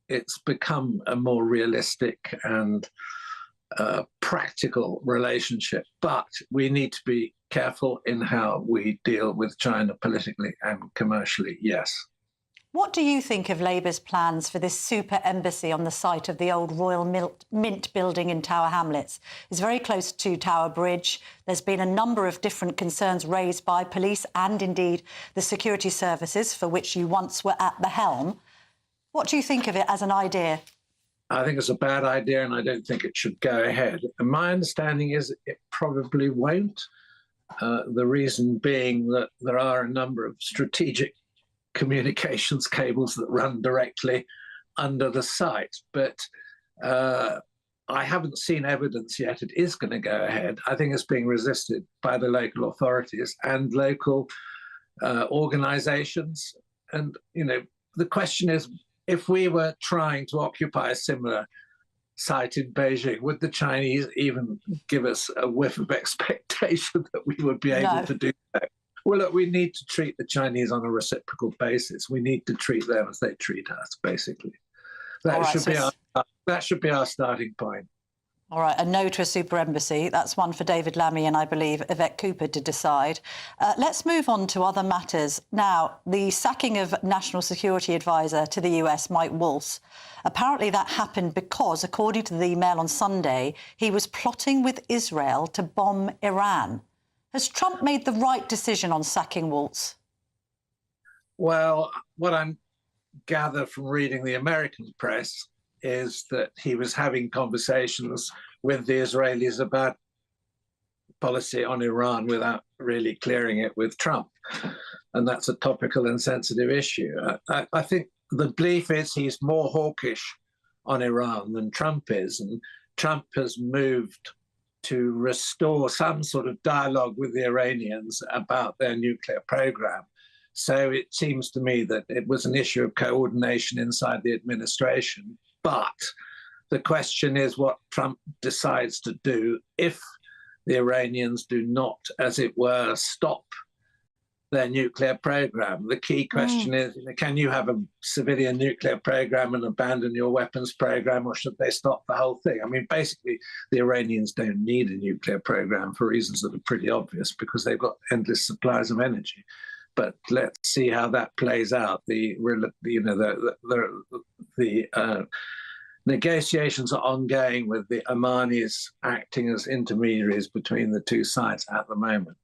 it's become a more realistic and practical relationship. But we need to be careful in how we deal with China politically and commercially, yes. What do you think of Labour's plans for this super embassy on the site of the old Royal Mint building in Tower Hamlets? It's very close to Tower Bridge. There's been a number of different concerns raised by police and indeed the security services for which you once were at the helm. What do you think of it as an idea? I think it's a bad idea and I don't think it should go ahead. And my understanding is it probably won't. The reason being that there are a number of strategic communications cables that run directly under the site. But I haven't seen evidence yet it is going to go ahead. I think it's being resisted by the local authorities and local organizations. And, the question is, if we were trying to occupy a similar site in Beijing, would the Chinese even give us a whiff of expectation that we would be able to do that? Well, look, we need to treat the Chinese on a reciprocal basis. We need to treat them as they treat us, basically. That should be our starting point. All right, a no to a super embassy. That's one for David Lammy and, I believe, Yvette Cooper to decide. Let's move on to other matters. Now, the sacking of National Security Advisor to the US, Mike Waltz. Apparently that happened because, according to the email on Sunday, he was plotting with Israel to bomb Iran. Has Trump made the right decision on sacking Waltz? Well, what I'm gather from reading the American press is that he was having conversations with the Israelis about policy on Iran without really clearing it with Trump. And that's a topical and sensitive issue. I think the belief is he's more hawkish on Iran than Trump is. And Trump has moved to restore some sort of dialogue with the Iranians about their nuclear program. So it seems to me that it was an issue of coordination inside the administration. But the question is what Trump decides to do if the Iranians do not, as it were, stop their nuclear program. The key question is, can you have a civilian nuclear program and abandon your weapons program, or should they stop the whole thing? I mean, basically, the Iranians don't need a nuclear program for reasons that are pretty obvious, because they've got endless supplies of energy. But let's see how that plays out. The negotiations are ongoing with the Omanis acting as intermediaries between the two sides at the moment.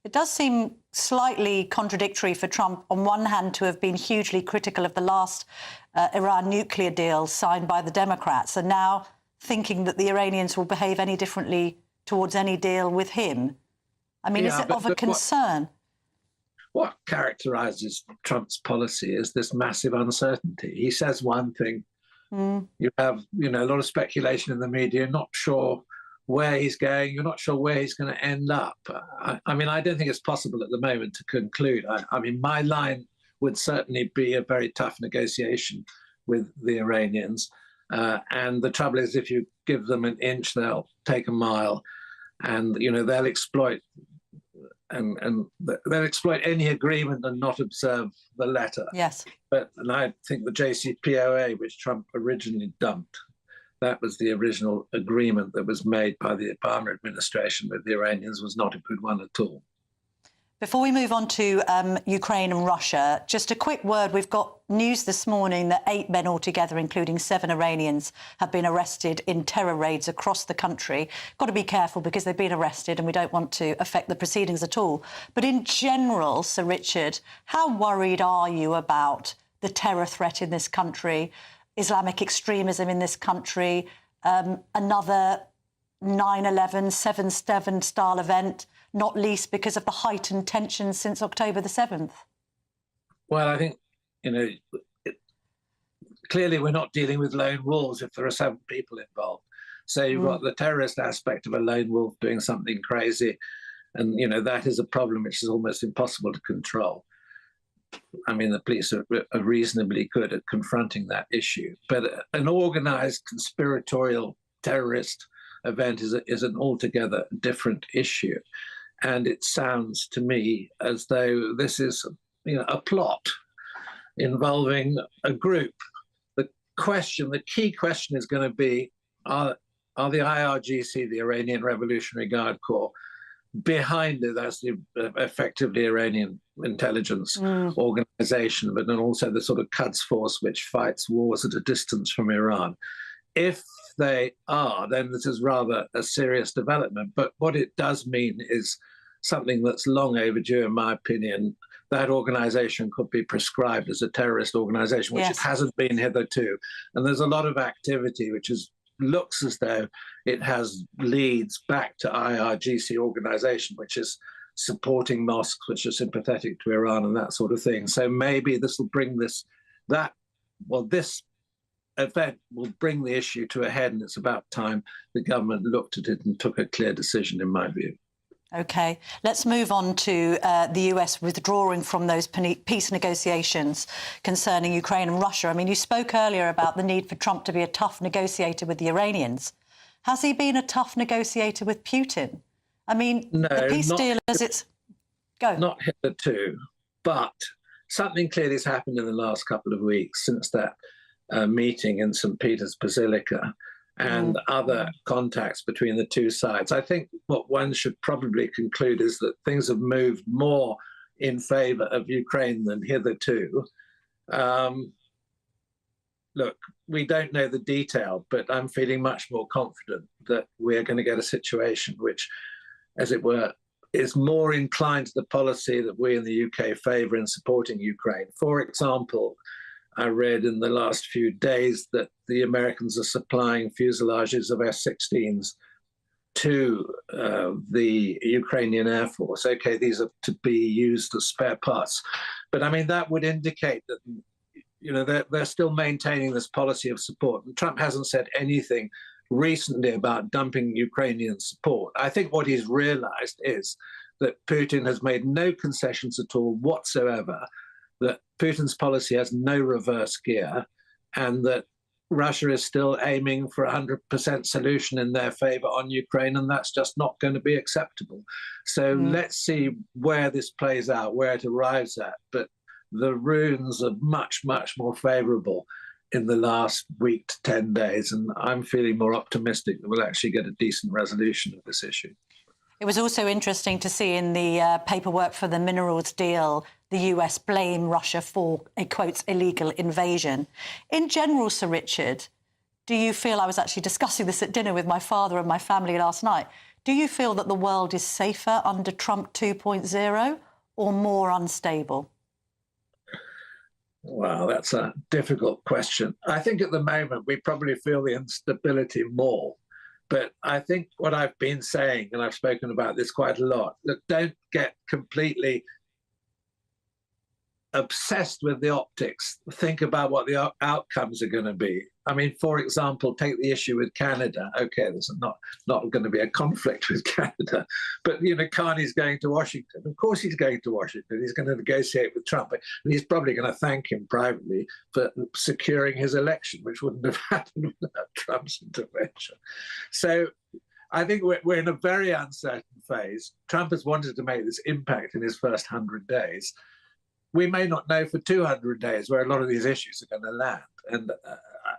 It does seem slightly contradictory for Trump, on one hand, to have been hugely critical of the last Iran nuclear deal signed by the Democrats, and now thinking that the Iranians will behave any differently towards any deal with him. I mean, is it of a concern? What characterises Trump's policy is this massive uncertainty. He says one thing, you have a lot of speculation in the media, not sure where he's going, you're not sure where he's going to end up. I mean, I don't think it's possible at the moment to conclude. I mean, my line would certainly be a very tough negotiation with the Iranians. And the trouble is, if you give them an inch, they'll take a mile, and they'll exploit they'll exploit any agreement and not observe the letter. Yes. And I think the JCPOA, which Trump originally dumped, that was the original agreement that was made by the Obama administration with the Iranians, was not a good one at all. Before we move on to Ukraine and Russia, just a quick word. We've got news this morning that 8 men altogether, including 7 Iranians, have been arrested in terror raids across the country. Got to be careful because they've been arrested and we don't want to affect the proceedings at all. But in general, Sir Richard, how worried are you about the terror threat in this country, Islamic extremism in this country, another 9/11, 7/7 style event, not least because of the heightened tensions since October the 7th? Well, I think, clearly we're not dealing with lone wolves if there are 7 people involved. So you've got the terrorist aspect of a lone wolf doing something crazy. And, that is a problem which is almost impossible to control. I mean, the police are reasonably good at confronting that issue. But an organised conspiratorial terrorist event is an altogether different issue. And it sounds to me as though this is, a plot involving a group. The key question is going to be, are the IRGC, the Iranian Revolutionary Guard Corps, behind it as the effectively Iranian intelligence organization, but then also the sort of Quds force which fights wars at a distance from Iran? If they are, then this is rather a serious development. But what it does mean is something that's long overdue, in my opinion. That organization could be prescribed as a terrorist organization, which it hasn't been hitherto. And there's a lot of activity which looks as though it has leads back to IRGC organization, which is supporting mosques which are sympathetic to Iran and that sort of thing. So maybe this will bring this event will bring the issue to a head, and it's about time the government looked at it and took a clear decision, in my view. OK, let's move on to the US withdrawing from those peace negotiations concerning Ukraine and Russia. I mean, you spoke earlier about the need for Trump to be a tough negotiator with the Iranians. Has he been a tough negotiator with Putin? I mean, the peace deal as it's... Go. Not hitherto, but something clearly has happened in the last couple of weeks since that meeting in St. Peter's Basilica and other contacts between the two sides. I think what one should probably conclude is that things have moved more in favour of Ukraine than hitherto. Look, we don't know the detail, but I'm feeling much more confident that we're going to get a situation which, as it were, is more inclined to the policy that we in the UK favour in supporting Ukraine. For example, I read in the last few days that the Americans are supplying fuselages of F-16s to the Ukrainian Air Force. Okay, these are to be used as spare parts. But I mean, that would indicate that, you know, they're still maintaining this policy of support. And Trump hasn't said anything recently about dumping Ukrainian support. I think what he's realized is that Putin has made no concessions at all whatsoever, that Putin's policy has no reverse gear, and that Russia is still aiming for a 100% solution in their favor on Ukraine, and that's just not going to be acceptable. So let's see where this plays out, where it arrives at. But the runes are much, much more favorable in the last week to 10 days, and I'm feeling more optimistic that we'll actually get a decent resolution of this issue. It was also interesting to see in the paperwork for the minerals deal, the US blame Russia for a, quotes, illegal invasion. In general, Sir Richard, do you feel, I was actually discussing this at dinner with my father and my family last night, do you feel that the world is safer under Trump 2.0 or more unstable? Wow, that's a difficult question. I think at the moment we probably feel the instability more. But I think what I've been saying, and I've spoken about this quite a lot, look, don't get completely obsessed with the optics. Think about what the outcomes are going to be. I mean, for example, take the issue with Canada. Okay, there's not going to be a conflict with Canada, but, you know, Carney's going to Washington. Of course he's going to Washington. He's going to negotiate with Trump, and he's probably going to thank him privately for securing his election, which wouldn't have happened without Trump's intervention. So I think we're in a very uncertain phase. Trump has wanted to make this impact in his first 100 days. We may not know for 200 days where a lot of these issues are going to land. And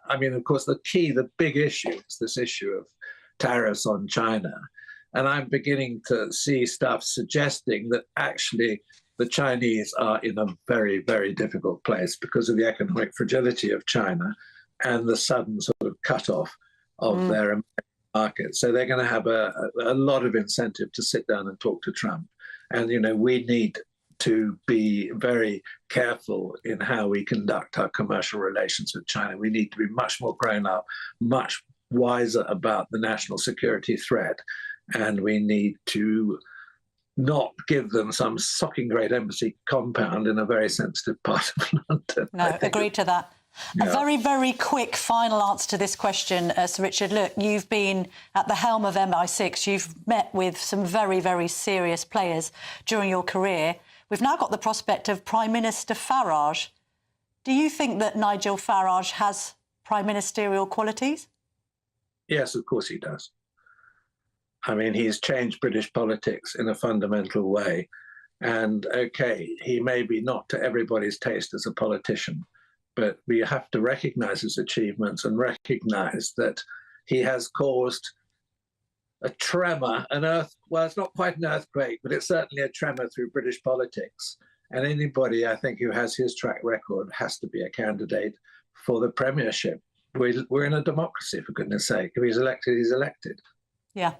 I mean, of course, the big issue is this issue of tariffs on China. And I'm beginning to see stuff suggesting that actually the Chinese are in a very, very difficult place because of the economic fragility of China and the sudden sort of cutoff of their market. So they're going to have a lot of incentive to sit down and talk to Trump. And, you know, we need to be very careful in how we conduct our commercial relations with China. We need to be much more grown up, much wiser about the national security threat, and we need to not give them some socking great embassy compound in a very sensitive part of London. No, agreed to that. Yeah. A very, very quick final answer to this question, Sir Richard. Look, you've been at the helm of MI6. You've met with some very, very serious players during your career. We've now got the prospect of Prime Minister Farage. Do you think that Nigel Farage has prime ministerial qualities? Yes, of course he does. I mean, he's changed British politics in a fundamental way. And, OK, he may be not to everybody's taste as a politician, but we have to recognise his achievements and recognise that he has caused a tremor, well, it's not quite an earthquake, but it's certainly a tremor through British politics. And anybody, I think, who has his track record has to be a candidate for the premiership. We're in a democracy, for goodness sake. If he's elected, he's elected. Yeah.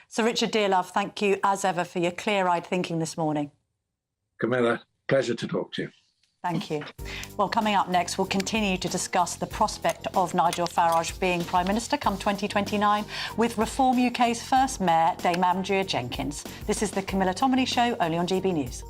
Sir Richard Dearlove, thank you, as ever, for your clear-eyed thinking this morning. Camilla, pleasure to talk to you. Thank you. Well, coming up next, we'll continue to discuss the prospect of Nigel Farage being Prime Minister come 2029 with Reform UK's first Mayor, Dame Andrea Jenkins. This is the Camilla Tominey Show, only on GB News.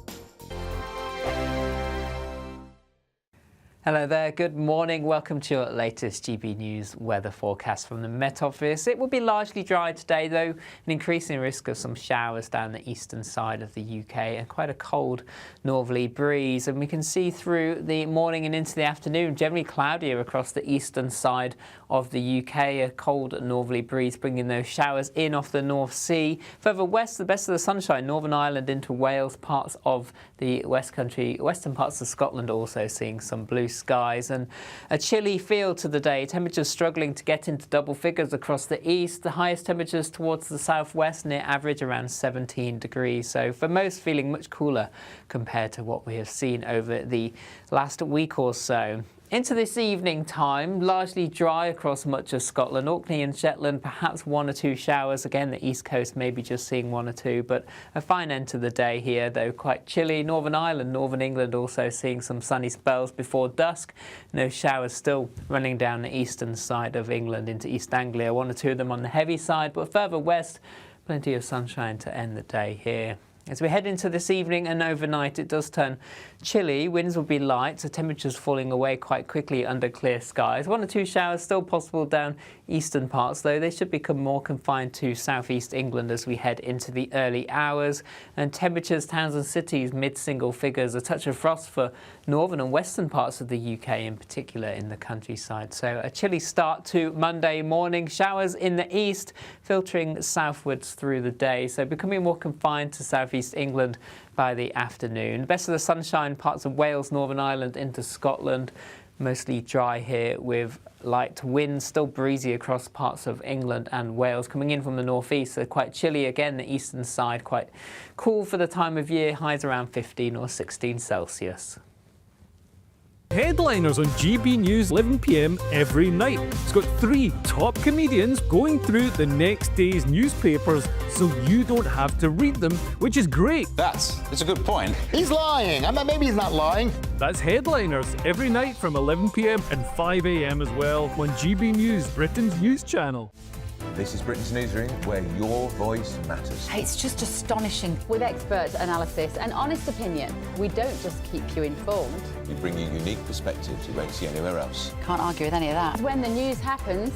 Hello there, good morning. Welcome to your latest GB News weather forecast from the Met Office. It will be largely dry today, though, an increasing risk of some showers down the eastern side of the UK and quite a cold northerly breeze. And we can see through the morning and into the afternoon, generally cloudier across the eastern side of the UK, a cold northerly breeze bringing those showers in off the North Sea. Further west, the best of the sunshine, Northern Ireland into Wales, parts of the West Country, western parts of Scotland also seeing some blue skies, and a chilly feel to the day. Temperatures struggling to get into double figures across the east. The highest temperatures towards the southwest near average around 17 degrees. So for most feeling much cooler compared to what we have seen over the last week or so. Into this evening time, largely dry across much of Scotland. Orkney and Shetland, perhaps 1 or 2 showers. Again, the east coast maybe just seeing 1 or 2, but a fine end to the day here, though quite chilly. Northern Ireland, Northern England also seeing some sunny spells before dusk. No showers still running down the eastern side of England into East Anglia. 1 or 2 of them on the heavy side, but further west, plenty of sunshine to end the day here. As we head into this evening and overnight, it does turn chilly. Winds will be light, so temperatures falling away quite quickly under clear skies. 1 or 2 showers still possible down eastern parts, though they should become more confined to southeast England as we head into the early hours. And temperatures, towns and cities, mid-single figures. A touch of frost for northern and western parts of the UK, in particular in the countryside. So a chilly start to Monday morning. Showers in the east, filtering southwards through the day, so becoming more confined to southeast England by the afternoon. Best of the sunshine, parts of Wales, Northern Ireland into Scotland. Mostly dry here with light winds, still breezy across parts of England and Wales. Coming in from the northeast, so quite chilly again, the eastern side, quite cool for the time of year, highs around 15 or 16 Celsius. Headliners on GB News 11 p.m. every night. It's got 3 top comedians going through the next day's newspapers so you don't have to read them, which is great. It's a good point. He's lying. I mean, maybe he's not lying. That's Headliners every night from 11 p.m. and 5 a.m. as well on GB News, Britain's news channel. This is Britain's Newsroom, where your voice matters. It's just astonishing. With expert analysis and honest opinion, we don't just keep you informed. We bring you unique perspectives you won't see anywhere else. Can't argue with any of that. When the news happens,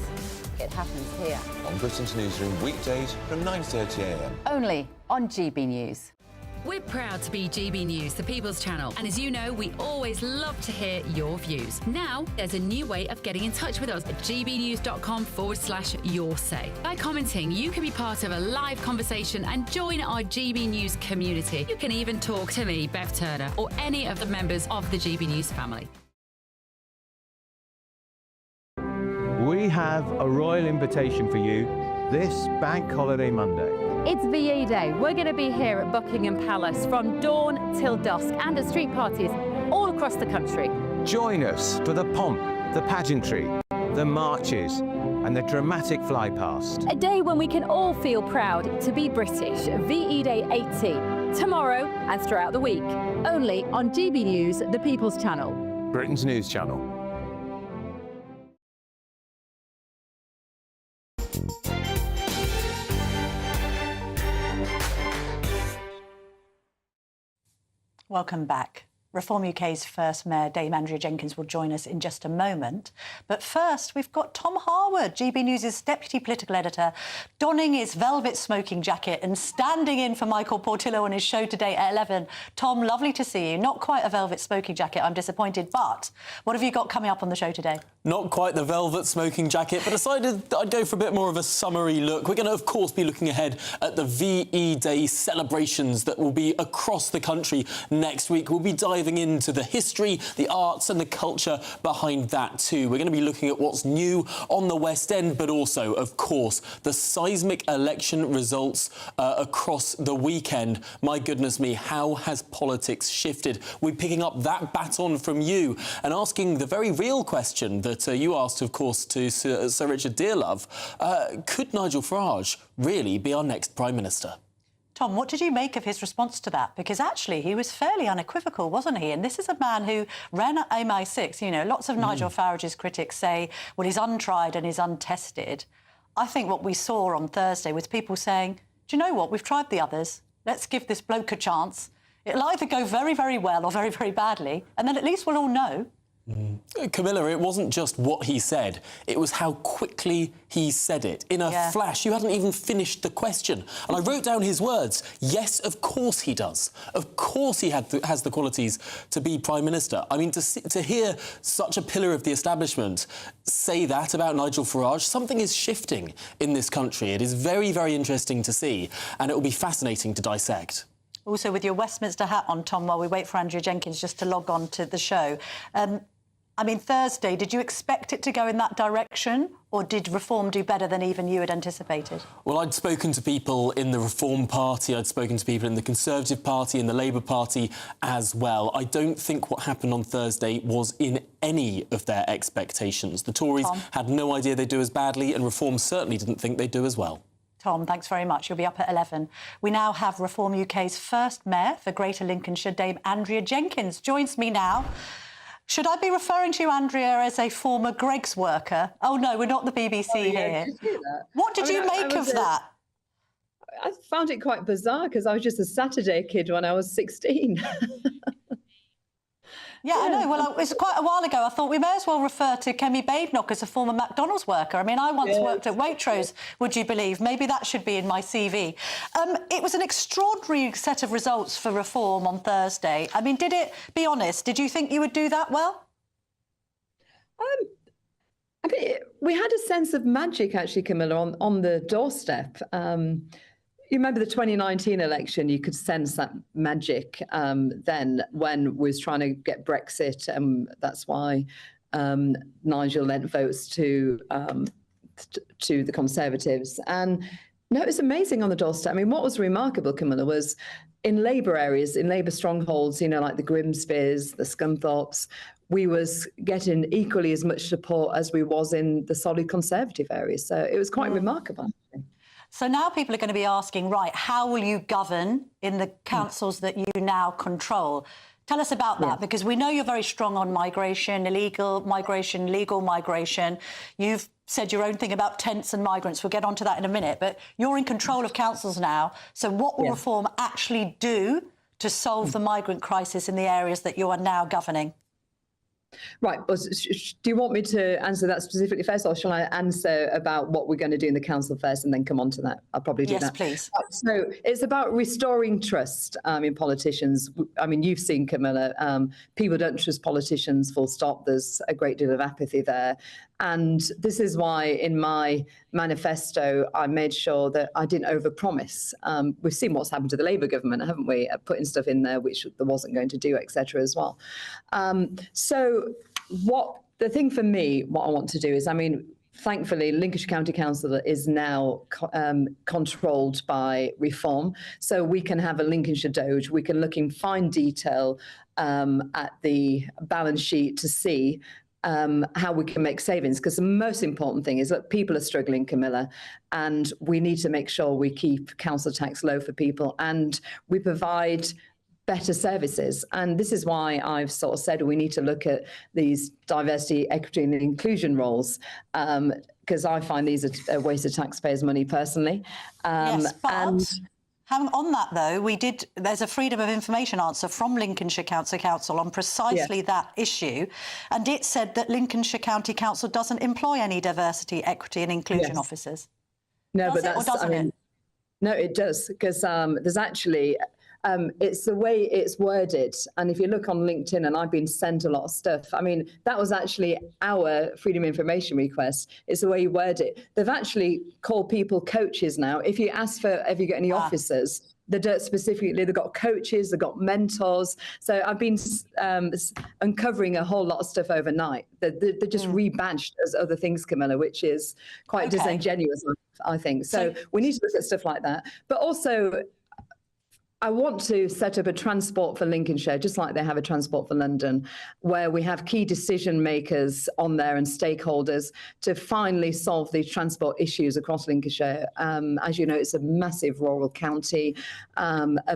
it happens here. On Britain's Newsroom, weekdays from 9:30 a.m. Only on GB News. We're proud to be GB News, the People's Channel. And as you know, we always love to hear your views. Now, there's a new way of getting in touch with us at gbnews.com/yoursay. By commenting, you can be part of a live conversation and join our GB News community. You can even talk to me, Bev Turner, or any of the members of the GB News family. We have a royal invitation for you this Bank Holiday Monday. It's VE Day. We're going to be here at Buckingham Palace from dawn till dusk and at street parties all across the country. Join us for the pomp, the pageantry, the marches and the dramatic fly past. A day when we can all feel proud to be British. VE Day 80, tomorrow and throughout the week. Only on GB News, the People's Channel. Britain's News Channel. Welcome back. Reform UK's first Mayor, Dame Andrea Jenkins, will join us in just a moment. But first, we've got Tom Harwood, GB News' deputy political editor, donning his velvet smoking jacket and standing in for Michael Portillo on his show today at 11. Tom, lovely to see you. Not quite a velvet smoking jacket, I'm disappointed, but what have you got coming up on the show today? Not quite the velvet smoking jacket, but decided I'd go for a bit more of a summery look. We're going to, of course, be looking ahead at the VE Day celebrations that will be across the country next week. We'll be diving into the history, the arts and the culture behind that too. We're going to be looking at what's new on the West End, but also, of course, the seismic election results across the weekend. My goodness me, how has politics shifted? We're picking up that baton from you and asking the very real question that you asked, of course, to Sir Richard Dearlove. Could Nigel Farage really be our next Prime Minister? Tom, what did you make of his response to that? Because actually he was fairly unequivocal, wasn't he? And this is a man who ran at MI6. You know, lots of Nigel Farage's critics say, well, he's untried and he's untested. I think what we saw on Thursday was people saying, do you know what? We've tried the others. Let's give this bloke a chance. It'll either go very, very well or very, very badly, and then at least we'll all know. Camilla, it wasn't just what he said, it was how quickly he said it. In a flash, you hadn't even finished the question. And I wrote down his words. Yes, of course he does. Of course he has the qualities to be Prime Minister. I mean, to hear such a pillar of the establishment say that about Nigel Farage, something is shifting in this country. It is very, very interesting to see, and it will be fascinating to dissect. Also, with your Westminster hat on, Tom, while we wait for Andrea Jenkins just to log on to the show, I mean, Thursday, did you expect it to go in that direction, or did Reform do better than even you had anticipated? Well, I'd spoken to people in the Reform Party, I'd spoken to people in the Conservative Party, in the Labour Party as well. I don't think what happened on Thursday was in any of their expectations. The Tories had no idea they'd do as badly, and Reform certainly didn't think they'd do as well. Tom, thanks very much. You'll be up at 11. We now have Reform UK's first mayor for Greater Lincolnshire, Dame Andrea Jenkins, joins me now. Should I be referring to you, Andrea, as a former Greggs worker? Oh, no, we're not the BBC here. What did you make of that? I found it quite bizarre because I was just a Saturday kid when I was 16. Yeah, I know. Well, it was quite a while ago. I thought we may as well refer to Kemi Badenoch as a former McDonald's worker. I mean, I once worked at Waitrose, would you believe? Maybe that should be in my CV. It was an extraordinary set of results for Reform on Thursday. I mean, be honest, did you think you would do that well? I mean, we had a sense of magic, actually, Camilla, on the doorstep. You remember the 2019 election, you could sense that magic then when we was trying to get Brexit, and that's why Nigel lent votes to the Conservatives. And no, it was amazing on the doorstep. I mean, what was remarkable, Camilla, was in Labour areas, in Labour strongholds, you know, like the Grimsbys, the Scunthorpes, we was getting equally as much support as we was in the solid Conservative areas. So it was quite remarkable. So now people are going to be asking, right, how will you govern in the councils that you now control? Tell us about that, because we know you're very strong on migration, illegal migration, legal migration. You've said your own thing about tents and migrants. We'll get onto that in a minute. But you're in control of councils now. So what will Reform actually do to solve the migrant crisis in the areas that you are now governing? Right. Well, do you want me to answer that specifically first, or shall I answer about what we're going to do in the council first and then come on to that? I'll probably do that. Yes, please. So it's about restoring trust in politicians. I mean, you've seen, Camilla, people don't trust politicians, full stop. There's a great deal of apathy there. And this is why in my manifesto, I made sure that I didn't overpromise. We've seen what's happened to the Labour government, haven't we? Putting stuff in there which there wasn't going to do, etc. as well. So the thing for me, what I want to do is, I mean, thankfully, Lincolnshire County Council is now controlled by Reform. So we can have a Lincolnshire Doge. We can look in fine detail at the balance sheet to see how we can make savings, because the most important thing is that people are struggling, Camilla, and we need to make sure we keep council tax low for people and we provide better services. And this is why I've sort of said we need to look at these diversity, equity and inclusion roles, because I find these are a waste of taxpayers' money personally. Yes, but hang on that, though. There's a freedom of information answer from Lincolnshire County Council on precisely that issue. And it said that Lincolnshire County Council doesn't employ any diversity, equity and inclusion officers. No, but that's, or doesn't it? No, it does, because there's actually... it's the way it's worded. And if you look on LinkedIn, and I've been sent a lot of stuff, I mean, that was actually our freedom of information request. It's the way you word it. They've actually called people coaches now. If you ask for, have you got any officers, they don't specifically, they've got coaches, they've got mentors. So I've been uncovering a whole lot of stuff overnight. They're just rebadged as other things, Camilla, which is quite disingenuous, I think. So we need to look at stuff like that. But also, I want to set up a transport for Lincolnshire, just like they have a transport for London, where we have key decision makers on there and stakeholders to finally solve these transport issues across Lincolnshire. As you know, it's a massive rural county. A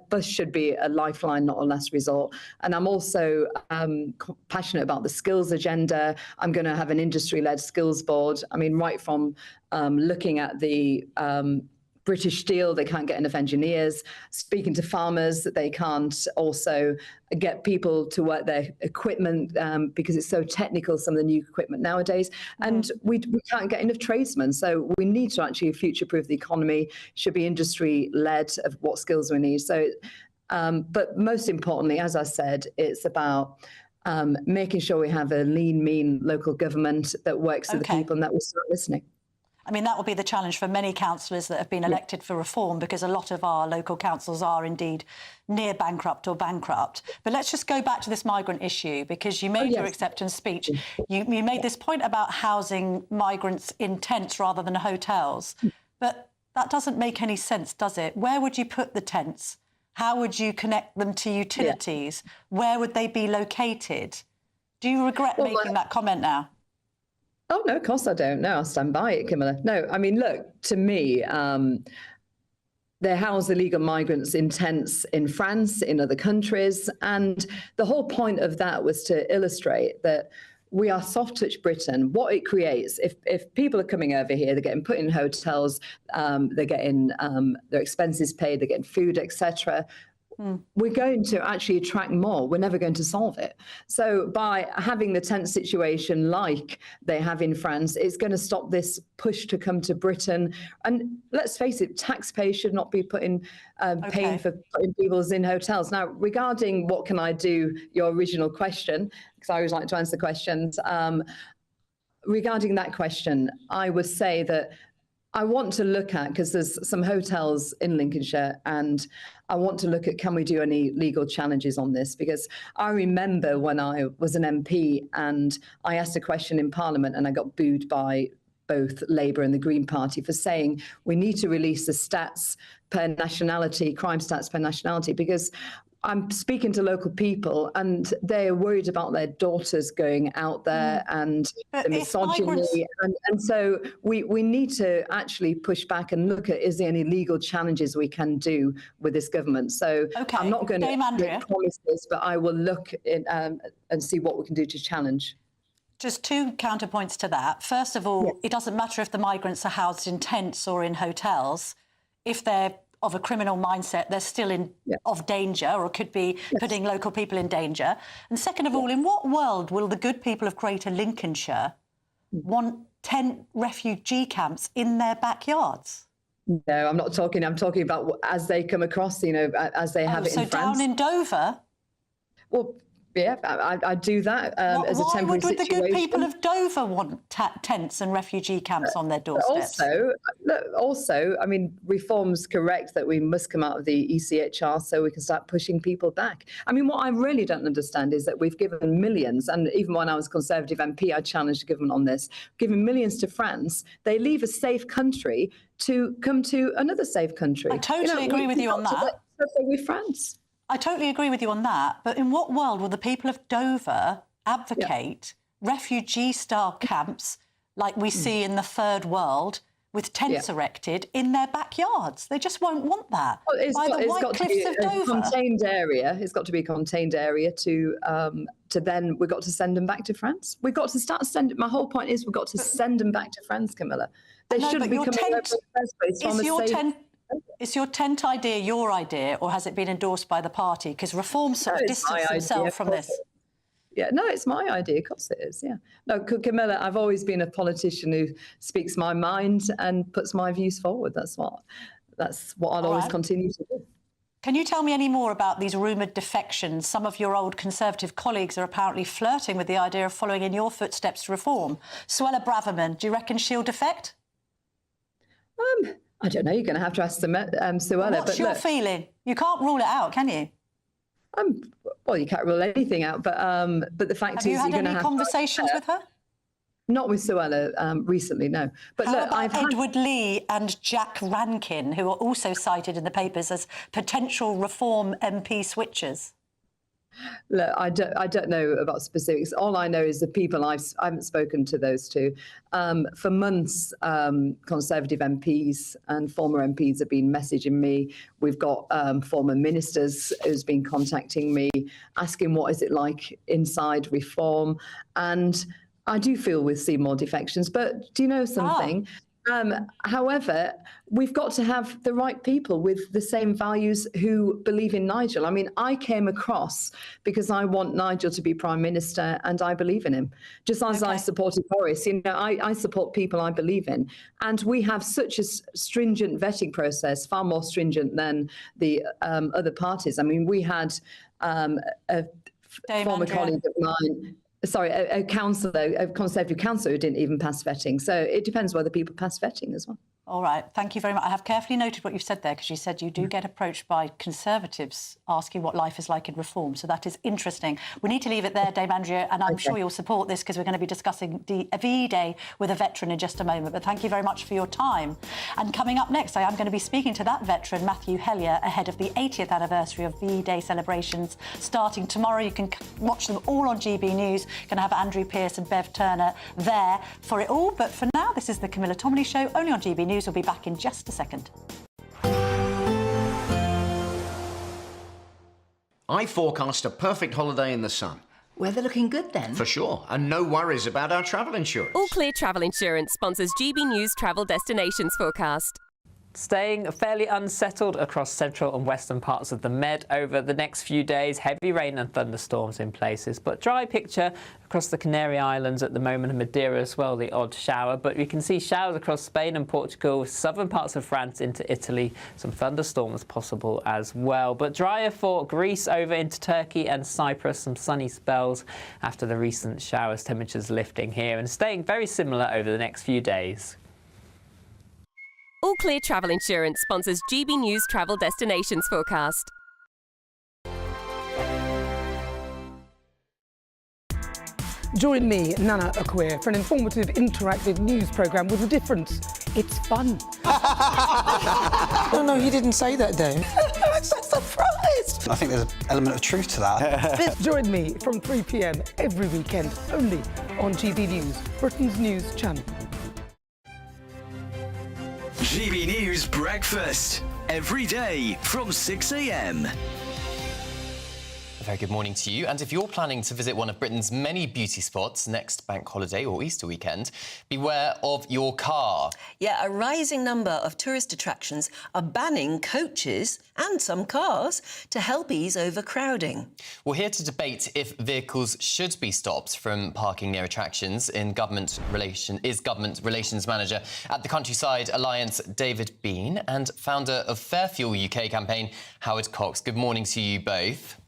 bus should be a lifeline, not a last resort. And I'm also passionate about the skills agenda. I'm going to have an industry-led skills board. I mean, right from looking at the British Steel, they can't get enough engineers. Speaking to farmers, that they can't also get people to work their equipment because it's so technical, some of the new equipment nowadays. And we can't get enough tradesmen. So we need to actually future-proof the economy, should be industry-led of what skills we need. So, but most importantly, as I said, it's about making sure we have a lean, mean local government that works for the people and that will start listening. I mean, that will be the challenge for many councillors that have been elected for reform, because a lot of our local councils are indeed near bankrupt or bankrupt. But let's just go back to this migrant issue, because you made your acceptance speech. You made this point about housing migrants in tents rather than hotels. But that doesn't make any sense, does it? Where would you put the tents? How would you connect them to utilities? Where would they be located? Do you regret making that comment now? Oh, no, of course I don't. No, I'll stand by it, Camilla. No, I mean, look, to me, they house illegal migrants in tents in France, in other countries. And the whole point of that was to illustrate that we are soft touch Britain. What it creates, if people are coming over here, they're getting put in hotels, they're getting their expenses paid, they're getting food, etc. We're going to actually attract more. We're never going to solve it. So by having the tent situation like they have in France, it's going to stop this push to come to Britain. And let's face it, taxpayers should not be paying for putting people in hotels. Now, regarding what can I do, your original question, because I always like to answer questions. Regarding that question, I would say that I want to look at, because there's some hotels in Lincolnshire, and I want to look at, can we do any legal challenges on this? Because I remember when I was an MP and I asked a question in Parliament and I got booed by both Labour and the Green Party for saying we need to release the stats per nationality, crime stats per nationality, because I'm speaking to local people and they're worried about their daughters going out there and the misogyny. And so we need to actually push back and look at, is there any legal challenges we can do with this government? So I'm not going to make promises, but I will look in, and see what we can do to challenge. Just two counterpoints to that. First of all, it doesn't matter if the migrants are housed in tents or in hotels. If they're of a criminal mindset, they're still of danger, or could be putting local people in danger. And second of all, in what world will the good people of Greater Lincolnshire want tent refugee camps in their backyards? No, I'm not talking. I'm talking about as they come across, you know, as they have it in France. So down in Dover? Well, yeah, I do that as a temporary situation. Why would the good people of Dover want tents and refugee camps on their doorsteps? Also, I mean, reform's correct that we must come out of the ECHR so we can start pushing people back. I mean, what I really don't understand is that we've given millions, and even when I was Conservative MP, I challenged the government on this, giving millions to France. They leave a safe country to come to another safe country. I totally agree with you on that. With France. I totally agree with you on that, but in what world will the people of Dover advocate refugee-style camps like we see in the third world with tents erected in their backyards? They just won't want that. Well, it's got to be a contained area. It's got to be a contained area to then we've got to send them back to France. We've got to start sending. My whole point is we've got to send them back to France, Camilla. They shouldn't be coming over in the first place from a safe... Is your tent idea your idea, or has it been endorsed by the party? Because Reform sort of distanced themselves from this. Yeah, no, it's my idea. Of course it is, yeah. No, Camilla, I've always been a politician who speaks my mind and puts my views forward. That's what I'll always continue to do. Can you tell me any more about these rumoured defections? Some of your old Conservative colleagues are apparently flirting with the idea of following in your footsteps to reform. Suella Braverman, do you reckon she'll defect? I don't know. You're going to have to ask Suella. What's your feeling? You can't rule it out, can you? Well, you can't rule anything out, but the fact is, you're going to have... Have you had any conversations with her? Not with Suella recently, no. But How look, about Edward Lee and Jack Rankin, who are also cited in the papers as potential Reform MP switchers? Look, I don't know about specifics. All I know is the people I haven't spoken to those two. For months, Conservative MPs and former MPs have been messaging me. We've got former ministers who's been contacting me, asking what is it like inside Reform. And I do feel we'll see more defections. But do you know something? However, we've got to have the right people with the same values who believe in Nigel. I mean, I came across because I want Nigel to be Prime Minister and I believe in him. Just as I supported Boris, you know, I support people I believe in. And we have such a stringent vetting process, far more stringent than the other parties. I mean, we had a former colleague of mine a Conservative councillor who didn't even pass vetting. So it depends whether people pass vetting as well. All right, thank you very much. I have carefully noted what you've said there, because you said you do get approached by Conservatives asking what life is like in reform. So that is interesting. We need to leave it there, Dame Andrea, and I'm sure you'll support this, because we're going to be discussing the VE Day with a veteran in just a moment. But thank you very much for your time. And coming up next, I am going to be speaking to that veteran, Matthew Hellier, ahead of the 80th anniversary of VE Day celebrations starting tomorrow. You can watch them all on GB News. Going to have Andrew Pearce and Bev Turner there for it all. But for now, this is the Camilla Tominey Show, only on GB News. We'll be back in just a second. I forecast a perfect holiday in the sun. Weather looking good then? For sure, and no worries about our travel insurance. All Clear Travel Insurance sponsors GB News travel destinations forecast. Staying fairly unsettled across central and western parts of the Med over the next few days. Heavy rain and thunderstorms in places, but dry picture across the Canary Islands at the moment, and Madeira as well, the odd shower. But we can see showers across Spain and Portugal, southern parts of France into Italy. Some thunderstorms possible as well. But drier for Greece over into Turkey and Cyprus. Some sunny spells after the recent showers. Temperatures lifting here and staying very similar over the next few days. All Clear Travel Insurance sponsors GB News travel destinations forecast. Join me, Nana Akwe, for an informative, interactive news programme with a difference. It's fun. No, he didn't say that, Dave. I'm so surprised. I think there's an element of truth to that. Join me from 3 p.m. every weekend, only on GB News, Britain's news channel. GB News Breakfast, every day from 6 a.m. A very good morning to you. And if you're planning to visit one of Britain's many beauty spots next bank holiday or Easter weekend, beware of your car. Yeah, a rising number of tourist attractions are banning coaches and some cars to help ease overcrowding. We're here to debate if vehicles should be stopped from parking near attractions. Government Relations Manager at the Countryside Alliance, David Bean, and founder of Fair Fuel UK campaign, Howard Cox. Good morning to you both.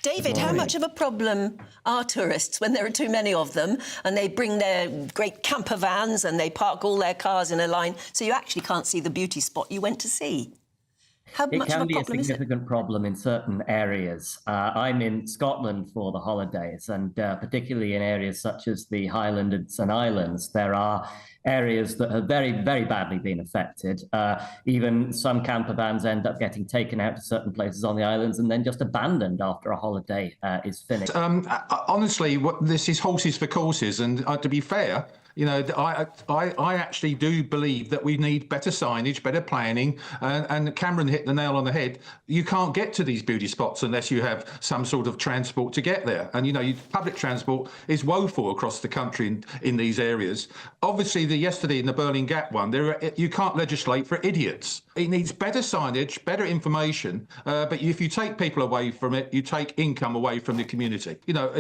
David, how much of a problem are tourists when there are too many of them and they bring their great camper vans and they park all their cars in a line so you actually can't see the beauty spot you went to see? How much of a problem is it? It can be a significant problem in certain areas. I'm in Scotland for the holidays, and particularly in areas such as the Highlands and Islands, there are areas that have very, very badly been affected. Even some camper vans end up getting taken out to certain places on the islands and then just abandoned after a holiday is finished. Honestly, this is horses for courses, and to be fair, you know, I actually do believe that we need better signage, better planning, and Cameron hit the nail on the head. You can't get to these beauty spots unless you have some sort of transport to get there. And, you know, public transport is woeful across the country in these areas. Obviously, yesterday in the Berlin Gap one, you can't legislate for idiots. It needs better signage, better information, but if you take people away from it, you take income away from the community. You know,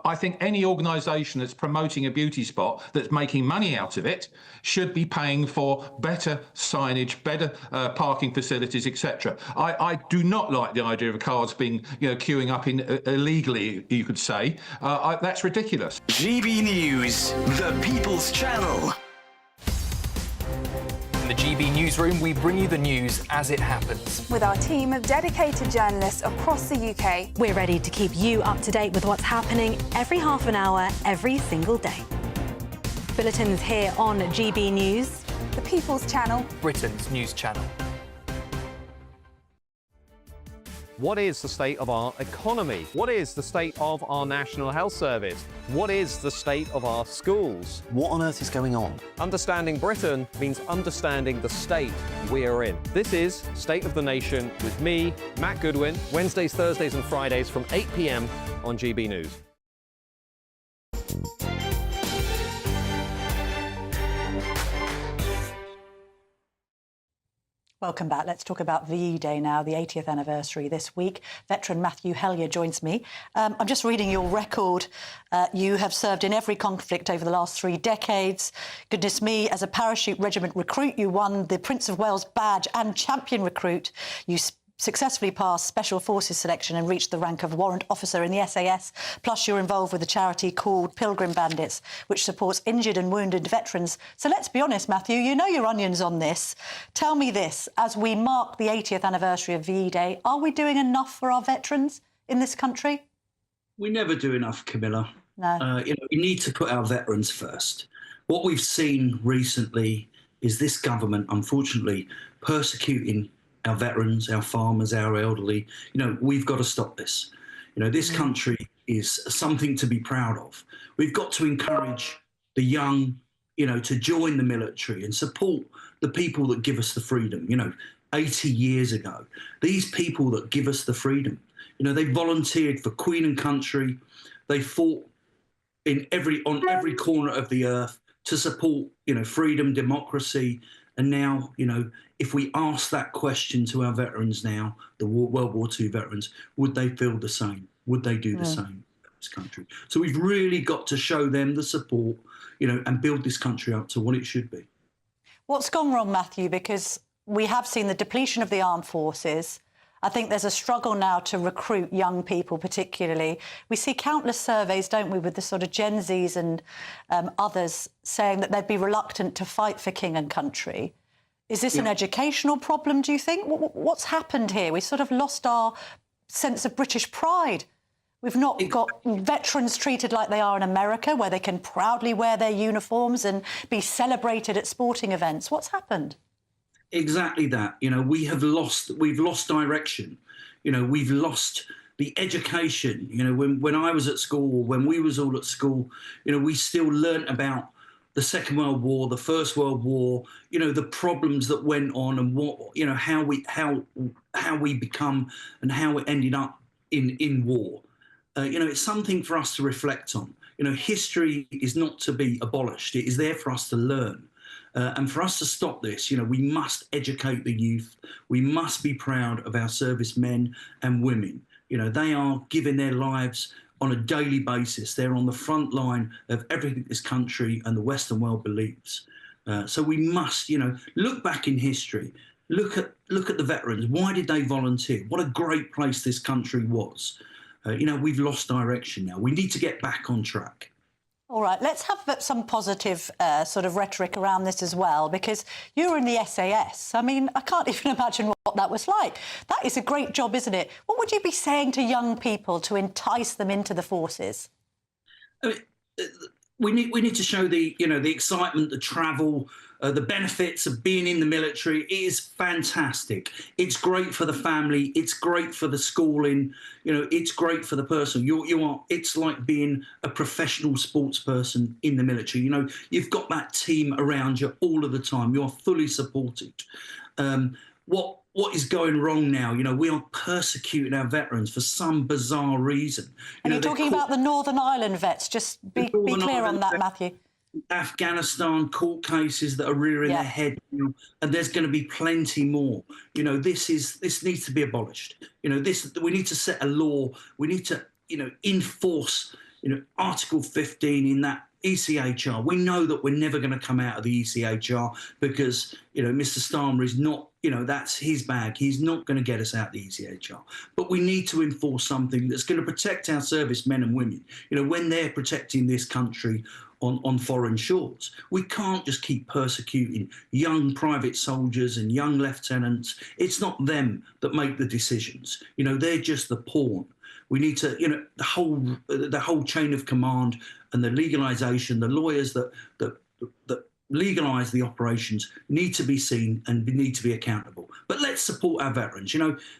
I think any organisation that's promoting a beauty spot that's making money out of it should be paying for better signage, better parking facilities, etc. I do not like the idea of cars being, you know, queuing up illegally, you could say. That's ridiculous. GB News, the People's Channel. In the GB Newsroom, we bring you the news as it happens. With our team of dedicated journalists across the UK. We're ready to keep you up to date with what's happening every half an hour, every single day. Bulletins here on GB News, the People's Channel, Britain's news channel. What is the state of our economy? What is the state of our National Health Service? What is the state of our schools? What on earth is going on? Understanding Britain means understanding the state we are in. This is State of the Nation with me, Matt Goodwin, Wednesdays, Thursdays and Fridays from 8 p.m. on GB News. Welcome back. Let's talk about VE Day now, the 80th anniversary this week. Veteran Matthew Hellier joins me. I'm just reading your record. You have served in every conflict over the last 3 decades. Goodness me, as a parachute regiment recruit, you won the Prince of Wales badge and champion recruit. You successfully passed Special Forces selection and reached the rank of warrant officer in the SAS. Plus, you're involved with a charity called Pilgrim Bandits, which supports injured and wounded veterans. So let's be honest, Matthew, you know your onions on this. Tell me this, as we mark the 80th anniversary of VE Day, are we doing enough for our veterans in this country? We never do enough, Camilla. No. We need to put our veterans first. What we've seen recently is this government, unfortunately, persecuting our veterans, our farmers, our elderly. We've got to stop this. This country is something to be proud of. We've got to encourage the young, to join the military and support the people that give us the freedom. 80 years ago, these people that give us the freedom, they volunteered for Queen and country. They fought on every corner of the earth to support, freedom, democracy. And now, if we ask that question to our veterans now, the World War II veterans, would they feel the same? Would they do the same in this country? So we've really got to show them the support, and build this country up to what it should be. What's gone wrong, Matthew? Because we have seen the depletion of the armed forces. I think there's a struggle now to recruit young people particularly. We see countless surveys, don't we, with the sort of Gen Zs and others saying that they'd be reluctant to fight for king and country. Is this an educational problem, do you think? What's happened here? We sort of lost our sense of British pride. We've not got veterans treated like they are in America, where they can proudly wear their uniforms and be celebrated at sporting events. What's happened? Exactly that. We've lost direction. We've lost the education. When I was at school, or when we was all at school, we still learnt about the Second World War, the First World War, the problems that went on, and what, how we become and how it ended up in war. It's something for us to reflect on. History is not to be abolished. It is there for us to learn. And for us to stop this, we must educate the youth. We must be proud of our servicemen and women. They are giving their lives on a daily basis. They're on the front line of everything this country and the Western world believes. So we must, look back in history. Look at the veterans. Why did they volunteer? What a great place this country was. We've lost direction now. We need to get back on track. All right, let's have some positive sort of rhetoric around this as well, because you were in the SAS. I mean, I can't even imagine what that was like. That is a great job, isn't it? What would you be saying to young people to entice them into the forces? I mean, we need to show the excitement, the travel, the benefits of being in the military. It is fantastic. It's great for the family. It's great for the schooling. It's great for the person. It's like being a professional sports person in the military. You've got that team around you all of the time. You're fully supported. What is going wrong now? We are persecuting our veterans for some bizarre reason. And you're talking about the Northern Ireland vets. Just be clear on that, Matthew. Afghanistan court cases that are rearing their head, and there's going to be plenty more. This needs to be abolished. We need to set a law. We need to, enforce, Article 15 in that ECHR. We know that we're never going to come out of the ECHR because, Mr. Starmer is not, that's his bag. He's not going to get us out of the ECHR. But we need to enforce something that's going to protect our servicemen and women, when they're protecting this country on foreign shores. We can't just keep persecuting young private soldiers and young lieutenants. It's not them that make the decisions. They're just the pawn. We need to, the whole chain of command and the legalisation, the lawyers that legalise the operations need to be seen and need to be accountable. But let's support our veterans.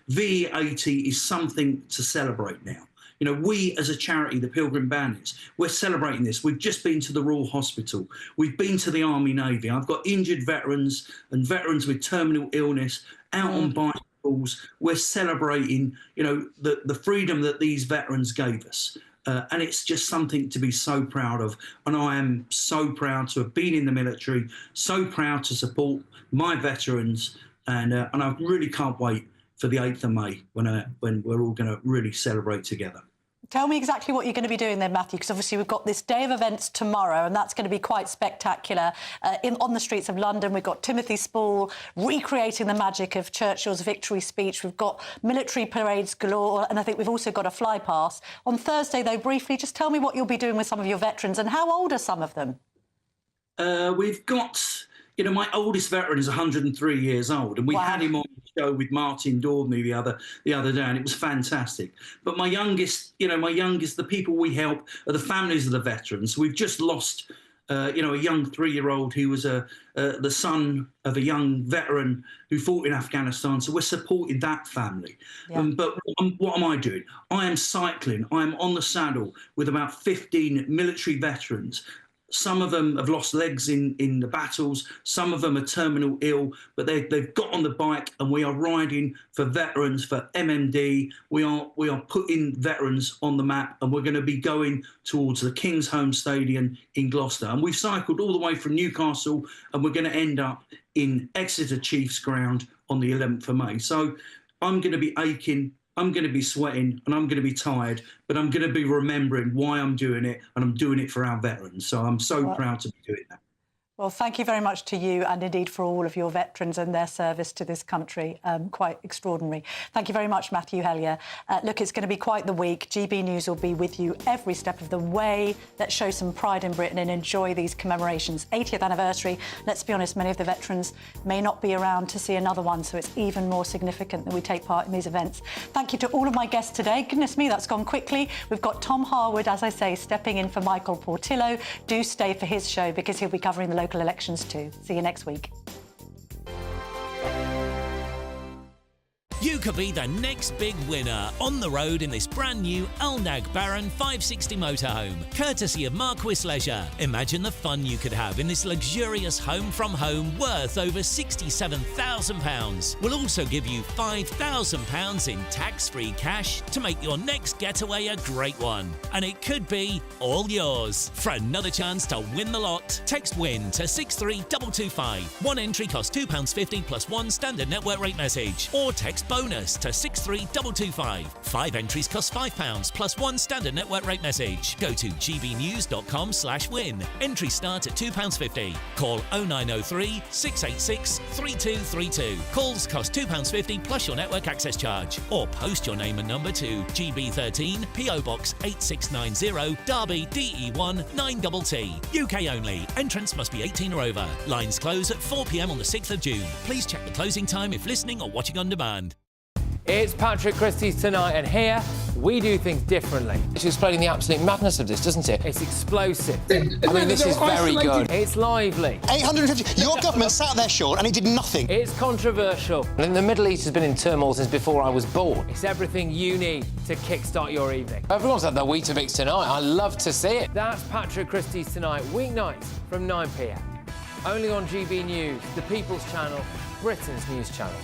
VE 80 is something to celebrate now. We as a charity, the Pilgrim Bandits, we're celebrating this. We've just been to the Royal Hospital. We've been to the Army Navy. I've got injured veterans and veterans with terminal illness out on bicycles. We're celebrating, the freedom that these veterans gave us. And it's just something to be so proud of. And I am so proud to have been in the military, so proud to support my veterans. And I really can't wait for the 8th of May when we're all going to really celebrate together. Tell me exactly what you're going to be doing then, Matthew, because obviously we've got this day of events tomorrow, and that's going to be quite spectacular. On the streets of London, we've got Timothy Spall recreating the magic of Churchill's victory speech. We've got military parades galore, and I think we've also got a fly past. On Thursday, though, briefly, just tell me what you'll be doing with some of your veterans, and how old are some of them? We've got, you know, my oldest veteran is 103 years old, and we had him on the show with Martin Daubney the other day, and it was fantastic. But my youngest, the people we help are the families of the veterans. We've just lost, a young 3-year-old who was the son of a young veteran who fought in Afghanistan. So we're supporting that family. Yeah. But what am I doing? I am cycling. I am on the saddle with about 15 military veterans. Some of them have lost legs in the battles. Some of them are terminal ill, but they've got on the bike, and we are riding for veterans, for MMD. We are putting veterans on the map, and we're going to be going towards the King's Home Stadium in Gloucester. And we've cycled all the way from Newcastle, and we're going to end up in Exeter Chiefs Ground on the 11th of May. So I'm going to be aching, I'm going to be sweating, and I'm going to be tired, but I'm going to be remembering why I'm doing it, and I'm doing it for our veterans. So I'm so proud to be doing that. Well, thank you very much to you and indeed for all of your veterans and their service to this country. Quite extraordinary. Thank you very much, Matthew Hellier. Look, it's going to be quite the week. GB News will be with you every step of the way. Let's show some pride in Britain and enjoy these commemorations. 80th anniversary. Let's be honest, many of the veterans may not be around to see another one, so it's even more significant that we take part in these events. Thank you to all of my guests today. Goodness me, that's gone quickly. We've got Tom Harwood, as I say, stepping in for Michael Portillo. Do stay for his show because he'll be covering the local elections too. See you next week. You could be the next big winner on the road in this brand new Alnag Baron 560 motorhome, courtesy of Marquis Leisure. Imagine the fun you could have in this luxurious home from home worth over £67,000. We'll also give you £5,000 in tax-free cash to make your next getaway a great one. And it could be all yours. For another chance to win the lot, text WIN to 63225. One entry costs £2.50 plus one standard network rate message. Or text bonus to 63225. 5 entries cost £5 plus one standard network rate message. Go to gbnews.com/win. Entries start at £2.50. Call 0903 686 3232. Calls cost £2.50 plus your network access charge. Or post your name and number to GB13 PO Box 8690 Derby DE1 9TT. UK only. Entrance must be 18 or over. Lines close at 4 p.m. on the 6th of June. Please check the closing time if listening or watching on demand. It's Patrick Christie's Tonight, and here we do things differently. It's explaining the absolute madness of this, doesn't it? It's explosive. I mean, this is very good. It's lively. 850. Your government sat there short and it did nothing. It's controversial. And the Middle East has been in turmoil since before I was born. It's everything you need to kickstart your evening. Everyone's had their Weetabix tonight. I love to see it. That's Patrick Christie's Tonight, weeknights from 9 p.m. Only on GB News, the People's Channel, Britain's news channel.